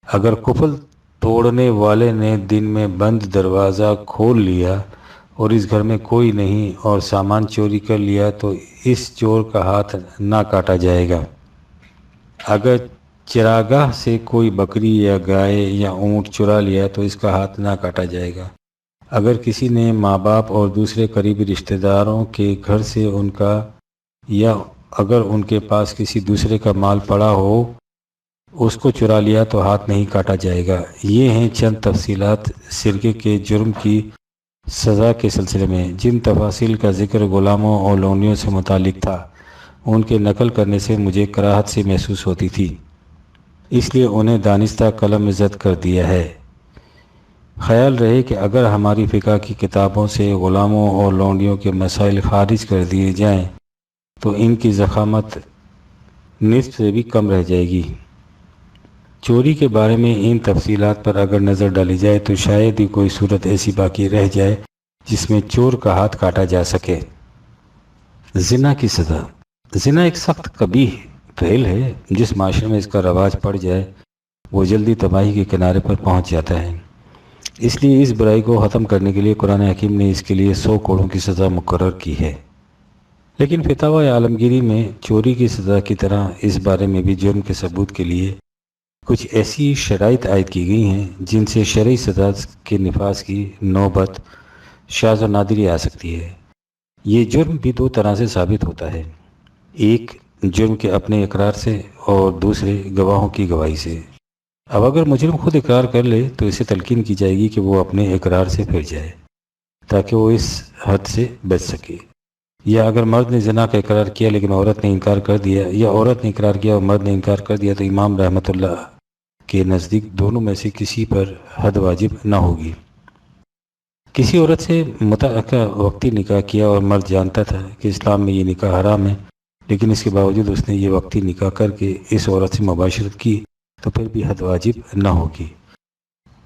اگر قفل توڑنے والے نے دن میں بند دروازہ کھول لیا اور اس گھر میں کوئی نہیں اور سامان چوری کر لیا تو اس چور کا ہاتھ نہ کاٹا جائے گا۔ اگر چراگاہ سے کوئی بکری یا گائے یا اونٹ چرا لیا تو اس کا ہاتھ نہ کاٹا جائے گا۔ اگر کسی نے ماں باپ اور دوسرے قریبی رشتہ داروں کے گھر سے ان کا یا اگر ان کے پاس کسی دوسرے کا مال پڑا ہو اس کو چرا لیا تو ہاتھ نہیں کاٹا جائے گا۔ یہ ہیں چند تفصیلات سرقے کے جرم کی سزا کے سلسلے میں۔ جن تفاصیل کا ذکر غلاموں اور لونڈیوں سے متعلق تھا ان کے نقل کرنے سے مجھے کراہت سی محسوس ہوتی تھی، اس لیے انہیں دانستہ قلم زد کر دیا ہے۔ خیال رہے کہ اگر ہماری فقہ کی کتابوں سے غلاموں اور لونڈیوں کے مسائل خارج کر دیے جائیں تو ان کی ضخامت نصف سے بھی کم رہ جائے گی۔ چوری کے بارے میں ان تفصیلات پر اگر نظر ڈالی جائے تو شاید ہی کوئی صورت ایسی باقی رہ جائے جس میں چور کا ہاتھ کاٹا جا سکے۔ زنا کی سزا۔ زنا ایک سخت قبیح فعل ہے۔ جس معاشرے میں اس کا رواج پڑ جائے وہ جلدی تباہی کے کنارے پر پہنچ جاتا ہے۔ اس لیے اس برائی کو ختم کرنے کے لیے قرآن حکیم نے اس کے لیے 100 کوڑوں کی سزا مقرر کی ہے۔ لیکن فتاوی عالمگیری میں چوری کی سزا کی طرح اس بارے میں بھی جرم کے ثبوت کے لیے کچھ ایسی شرائط عائد کی گئی ہیں جن سے شرعی سزا کے نفاذ کی نوبت شاذ و نادر ہی آ سکتی ہے۔ یہ جرم بھی 2 طرح سے ثابت ہوتا ہے، ایک جرم کے اپنے اقرار سے اور دوسرے گواہوں کی گواہی سے۔ اب اگر مجرم خود اقرار کر لے تو اسے تلقین کی جائے گی کہ وہ اپنے اقرار سے پھر جائے تاکہ وہ اس حد سے بچ سکے، یا اگر مرد نے زنا کا اقرار کیا لیکن عورت نے انکار کر دیا، یا عورت نے اقرار کیا اور مرد نے انکار کر دیا، تو امام رحمۃ اللہ کے نزدیک دونوں میں سے کسی پر حد واجب نہ ہوگی۔ کسی عورت سے متعلقہ وقتی نکاح کیا اور مرد جانتا تھا کہ اسلام میں یہ نکاح حرام ہے لیکن اس کے باوجود اس نے یہ وقتی نکاح کر کے اس عورت سے مباشرت کی تو پھر بھی حد واجب نہ ہوگی۔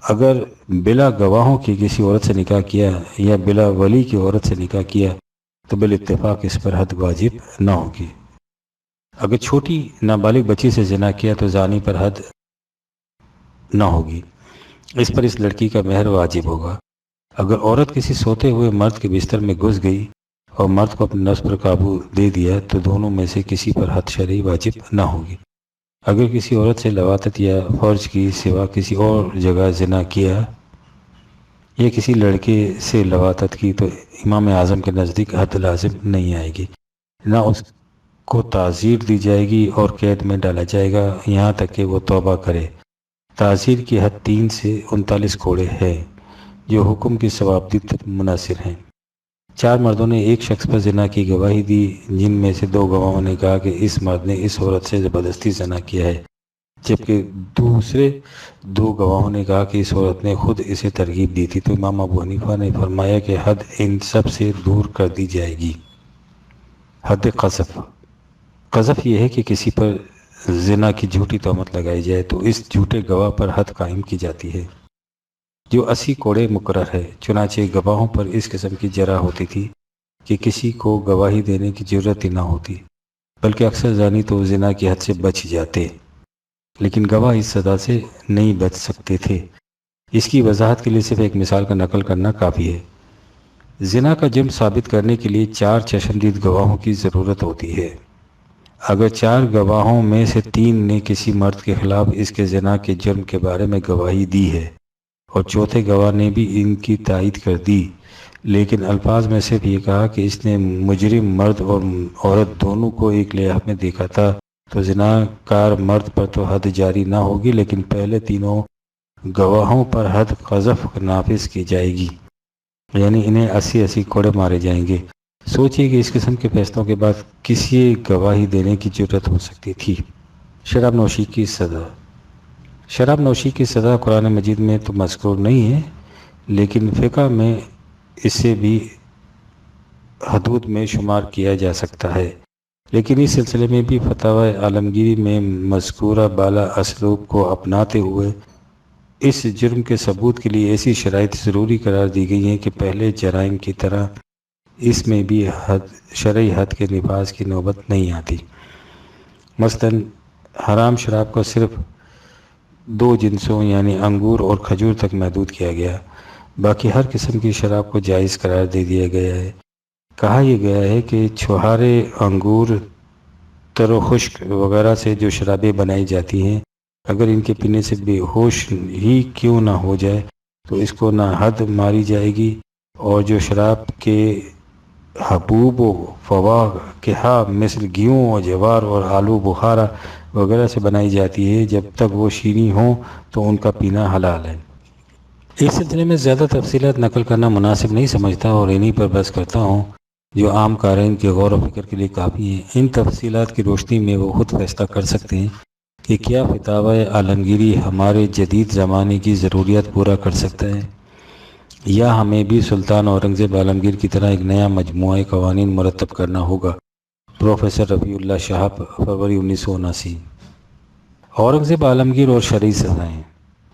اگر بلا گواہوں کی کسی عورت سے نکاح کیا یا بلا ولی کی عورت سے نکاح کیا تو بالاتفاق اس پر حد واجب نہ ہوگی۔ اگر چھوٹی نابالغ بچی سے زنا کیا تو زانی پر حد نہ ہوگی، اس پر اس لڑکی کا مہر واجب ہوگا۔ اگر عورت کسی سوتے ہوئے مرد کے بستر میں گھس گئی اور مرد کو اپنے نفس پر قابو دے دیا تو دونوں میں سے کسی پر حد شرعی واجب نہ ہوگی۔ اگر کسی عورت سے لواطت یا فرج کی سوا کسی اور جگہ زنا کیا یا کسی لڑکے سے لواطت کی تو امام اعظم کے نزدیک حد لازم نہیں آئے گی، نہ اس کو تعزیر دی جائے گی اور قید میں ڈالا جائے گا یہاں تک کہ وہ توبہ کرے۔ تعزیر کی حد 3 سے 39 کوڑے ہے جو حکم کی ثوابدید مناصر ہیں۔ 4 مردوں نے ایک شخص پر زنا کی گواہی دی جن میں سے 2 گواہوں نے کہا کہ اس مرد نے اس عورت سے زبردستی زنا کیا ہے، جبکہ دوسرے 2 گواہوں نے کہا کہ اس عورت نے خود اسے ترغیب دی تھی۔ تو امام ابو حنیفہ نے فرمایا کہ حد ان سب سے دور کر دی جائے گی۔ حد قذف، قذف یہ ہے کہ کسی پر زنا کی جھوٹی تہمت لگائی جائے تو اس جھوٹے گواہ پر حد قائم کی جاتی ہے جو 80 کوڑے مقرر ہے۔ چنانچہ گواہوں پر اس قسم کی جرح ہوتی تھی کہ کسی کو گواہی دینے کی ضرورت ہی نہ ہوتی، بلکہ اکثر زانی تو زنا کی حد سے بچ جاتے، لیکن گواہ اس سزا سے نہیں بچ سکتے تھے۔ اس کی وضاحت کے لیے صرف ایک مثال کا نقل کرنا کافی ہے۔ زنا کا جرم ثابت کرنے کے لیے 4 چشمدید گواہوں کی ضرورت ہوتی ہے۔ اگر 4 گواہوں میں سے 3 نے کسی مرد کے خلاف اس کے زنا کے جرم کے بارے میں گواہی دی ہے اور چوتھے گواہ نے بھی ان کی تائید کر دی، لیکن الفاظ میں صرف یہ کہا کہ اس نے مجرم مرد اور عورت دونوں کو ایک لحاظ میں دیکھا تھا، تو زنا کار مرد پر تو حد جاری نہ ہوگی، لیکن پہلے تینوں گواہوں پر حد قذف نافذ کی جائے گی، یعنی انہیں 80 کوڑے مارے جائیں گے۔ سوچئے کہ اس قسم کے فیصلوں کے بعد کسی گواہی دینے کی ضرورت ہو سکتی تھی۔ شراب نوشی کی سزا۔ شراب نوشی کی سزا قرآن مجید میں تو مذکور نہیں ہے، لیکن فقہ میں اسے بھی حدود میں شمار کیا جا سکتا ہے، لیکن اس سلسلے میں بھی فتاوی عالمگیری میں مذکورہ بالا اسلوب کو اپناتے ہوئے اس جرم کے ثبوت کے لیے ایسی شرائط ضروری قرار دی گئی ہیں کہ پہلے جرائم کی طرح اس میں بھی شرعی حد کے نفاذ کی نوبت نہیں آتی۔ مثلاً حرام شراب کو صرف 2 جنسوں یعنی انگور اور کھجور تک محدود کیا گیا، باقی ہر قسم کی شراب کو جائز قرار دے دیا گیا ہے۔ کہا یہ گیا ہے کہ چھوہارے، انگور، تر و خشک وغیرہ سے جو شرابیں بنائی جاتی ہیں، اگر ان کے پینے سے بے ہوش ہی کیوں نہ ہو جائے تو اس کو نہ حد ماری جائے گی، اور جو شراب کے حبوب و فواکہ مثل گیہوں اور جوار اور آلو بخارا وغیرہ سے بنائی جاتی ہے، جب تک وہ شیریں ہوں تو ان کا پینا حلال ہے۔ اس سلسلے میں زیادہ تفصیلات نقل کرنا مناسب نہیں سمجھتا اور انہی پر بحث کرتا ہوں جو عام قارئین کے غور و فکر کے لیے کافی ہیں۔ ان تفصیلات کی روشنی میں وہ خود فیصلہ کر سکتے ہیں کہ کیا فتاوی عالمگیری ہمارے جدید زمانے کی ضروریات پورا کر سکتا ہے، یا ہمیں بھی سلطان اورنگزیب عالمگیر کی طرح ایک نیا مجموعہ قوانین مرتب کرنا ہوگا۔ پروفیسر رفیع اللہ شہاب، فروری 1979۔ اورنگزیب عالمگیر اور شرعی سزائیں۔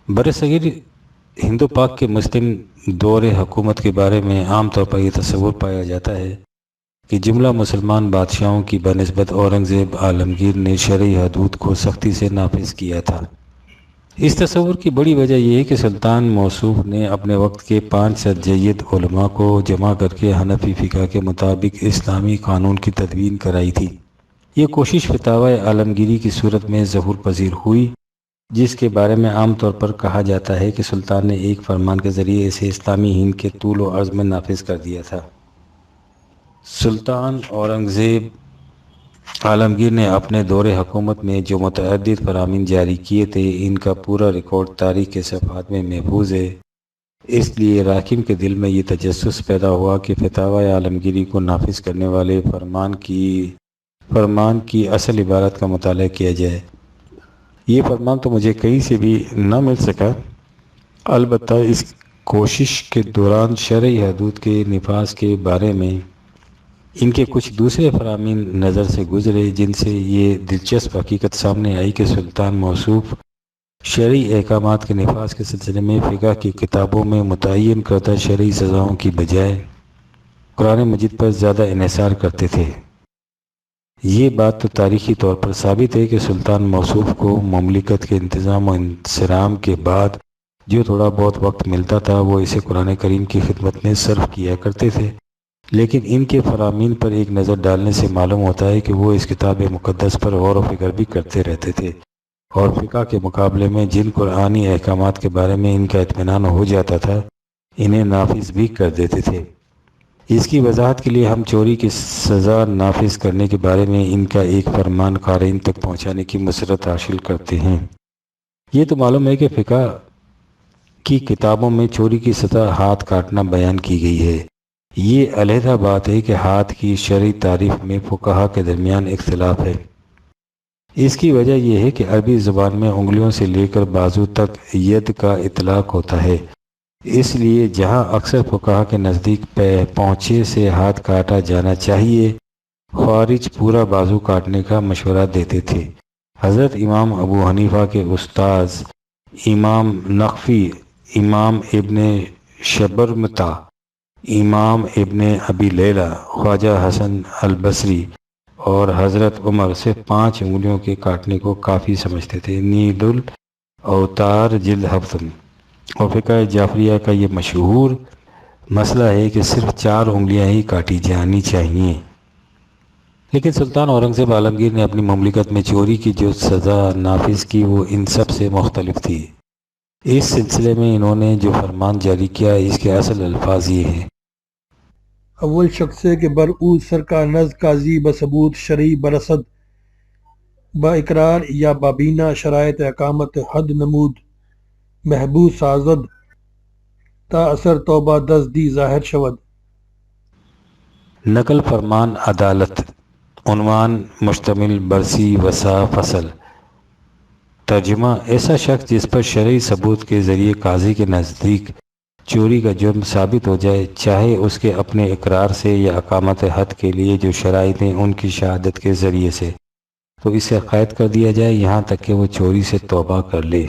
برصغیر ہند و پاک کے مسلم دور حکومت کے بارے میں عام طور پر یہ تصور پایا جاتا ہے کہ جملہ مسلمان بادشاہوں کی بنسبت اورنگزیب عالمگیر نے شرعی حدود کو سختی سے نافذ کیا تھا۔ اس تصور کی بڑی وجہ یہ ہے کہ سلطان موصوف نے اپنے وقت کے 5 جید علماء کو جمع کر کے حنفی فقہ کے مطابق اسلامی قانون کی تدوین کرائی تھی۔ یہ کوشش فتاوی عالمگیری کی صورت میں ظہور پذیر ہوئی، جس کے بارے میں عام طور پر کہا جاتا ہے کہ سلطان نے ایک فرمان کے ذریعے اسے اسلامی ہند کے طول و عرض میں نافذ کر دیا تھا۔ سلطان اورنگزیب عالمگیر نے اپنے دور حکومت میں جو متعدد فرامین جاری کیے تھے، ان کا پورا ریکارڈ تاریخ کے صفحات میں محفوظ ہے۔ اس لیے راکم کے دل میں یہ تجسس پیدا ہوا کہ فتاوی عالمگیری کو نافذ کرنے والے فرمان کی اصل عبارت کا مطالعہ کیا جائے۔ یہ فرمان تو مجھے کہیں سے بھی نہ مل سکا، البتہ اس کوشش کے دوران شرعی حدود کے نفاذ کے بارے میں ان کے کچھ دوسرے فرامین نظر سے گزرے، جن سے یہ دلچسپ حقیقت سامنے آئی کہ سلطان موصوف شرعی احکامات کے نفاذ کے سلسلے میں فقہ کی کتابوں میں متعین کردہ شرعی سزاؤں کی بجائے قرآن مجید پر زیادہ انحصار کرتے تھے۔ یہ بات تو تاریخی طور پر ثابت ہے کہ سلطان موصوف کو مملکت کے انتظام و انصرام کے بعد جو تھوڑا بہت وقت ملتا تھا وہ اسے قرآن کریم کی خدمت میں صرف کیا کرتے تھے، لیکن ان کے فرامین پر ایک نظر ڈالنے سے معلوم ہوتا ہے کہ وہ اس کتاب مقدس پر غور و فکر بھی کرتے رہتے تھے، اور فقہ کے مقابلے میں جن قرآنی احکامات کے بارے میں ان کا اطمینان ہو جاتا تھا انہیں نافذ بھی کر دیتے تھے۔ اس کی وضاحت کے لیے ہم چوری کی سزا نافذ کرنے کے بارے میں ان کا ایک فرمان قارئین تک پہنچانے کی مسرت حاصل کرتے ہیں۔ یہ تو معلوم ہے کہ فقہ کی کتابوں میں چوری کی سزا ہاتھ کاٹنا بیان کی گئی ہے۔ یہ علیحدہ بات ہے کہ ہاتھ کی شرعی تعریف میں فقہا کے درمیان اختلاف ہے۔ اس کی وجہ یہ ہے کہ عربی زبان میں انگلیوں سے لے کر بازو تک ید کا اطلاق ہوتا ہے، اس لیے جہاں اکثر فقہا کے نزدیک پہنچے سے ہاتھ کاٹا جانا چاہیے، خوارج پورا بازو کاٹنے کا مشورہ دیتے تھے۔ حضرت امام ابو حنیفہ کے استاذ امام نخفی، امام ابن شبرمتا، امام ابن ابی لیلہ، خواجہ حسن البصری اور حضرت عمر صرف 5 انگلیوں کے کاٹنے کو کافی سمجھتے تھے۔ نیل الاوتار جلد 7 اور فقہ جعفریہ کا یہ مشہور مسئلہ ہے کہ صرف 4 انگلیاں ہی کاٹی جانی چاہیے۔ لیکن سلطان اورنگزیب عالمگیر نے اپنی مملکت میں چوری کی جو سزا نافذ کی وہ ان سب سے مختلف تھی۔ اس سلسلے میں انہوں نے جو فرمان جاری کیا اس کے اصل الفاظ یہ ہیں: اول شخص کے برعوض سر کا نزد قاضی بثبوت شرعی برصد با اقرار یا بابینہ شرائط اقامت حد نمود محبوس سازد تا اثر توبہ دست دی ظاہر شود۔ نقل فرمان عدالت، عنوان مشتمل برسی وسا فصل۔ ترجمہ: ایسا شخص جس پر شرعی ثبوت کے ذریعے قاضی کے نزدیک چوری کا جرم ثابت ہو جائے، چاہے اس کے اپنے اقرار سے یا اقامت حد کے لیے جو شرائط ہیں ان کی شہادت کے ذریعے سے، تو اسے قید کر دیا جائے یہاں تک کہ وہ چوری سے توبہ کر لے۔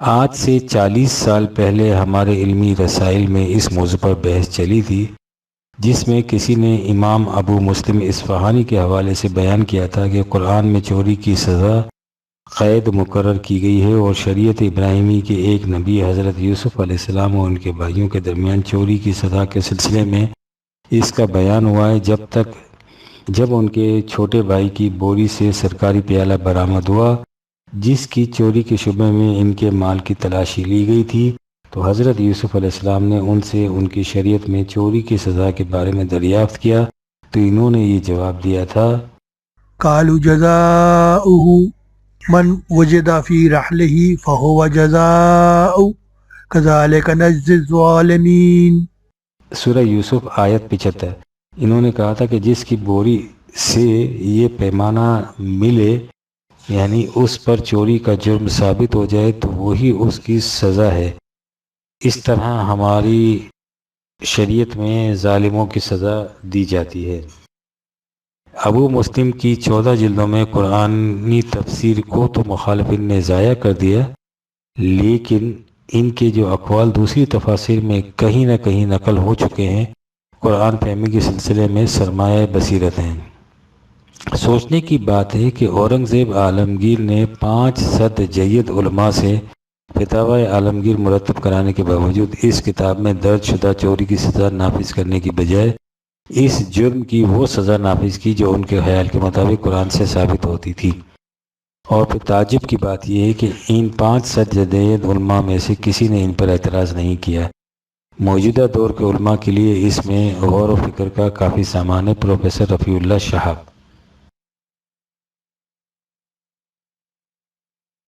آج سے 40 سال پہلے ہمارے علمی رسائل میں اس موضوع پر بحث چلی تھی، جس میں کسی نے امام ابو مسلم اصفہانی کے حوالے سے بیان کیا تھا کہ قرآن میں چوری کی سزا قید مقرر کی گئی ہے اور شریعت ابراہیمی کے ایک نبی حضرت یوسف علیہ السلام اور ان کے بھائیوں کے درمیان چوری کی سزا کے سلسلے میں اس کا بیان ہوا ہے جب ان کے چھوٹے بھائی کی بوری سے سرکاری پیالہ برآمد ہوا جس کی چوری کے شبہ میں ان کے مال کی تلاشی لی گئی تھی، تو حضرت یوسف علیہ السلام نے ان سے ان کی شریعت میں چوری کی سزا کے بارے میں دریافت کیا، تو انہوں نے یہ جواب دیا تھا: قالوا جزاؤہ من وجد فی رحلہ فہو جزاؤ کذالک نجزی الظالمین۔ سورہ یوسف آیت 75۔ انہوں نے کہا تھا کہ جس کی بوری سے یہ پیمانہ ملے، یعنی اس پر چوری کا جرم ثابت ہو جائے، تو وہی اس کی سزا ہے۔ اس طرح ہماری شریعت میں ظالموں کی سزا دی جاتی ہے۔ ابو مسلم کی 14 جلدوں میں قرآنی تفسیر کو تو مخالفین نے ضائع کر دیا، لیکن ان کے جو اقوال دوسری تفاسیر میں کہیں نہ کہیں نقل ہو چکے ہیں، قرآن فہمی کے سلسلے میں سرمایہ بصیرت ہیں۔ سوچنے کی بات ہے کہ اورنگزیب عالمگیر نے 500 جید علماء سے فتاوی عالمگیر مرتب کرانے کے باوجود اس کتاب میں درج شدہ چوری کی سزا نافذ کرنے کی بجائے اس جرم کی وہ سزا نافذ کی جو ان کے خیال کے مطابق قرآن سے ثابت ہوتی تھی۔ اور پھر تعجب کی بات یہ ہے کہ ان 500 جدید علماء میں سے کسی نے ان پر اعتراض نہیں کیا۔ موجودہ دور کے علماء کے لیے اس میں غور و فکر کا کافی سامان ہے۔ پروفیسر رفیع اللہ شہاب۔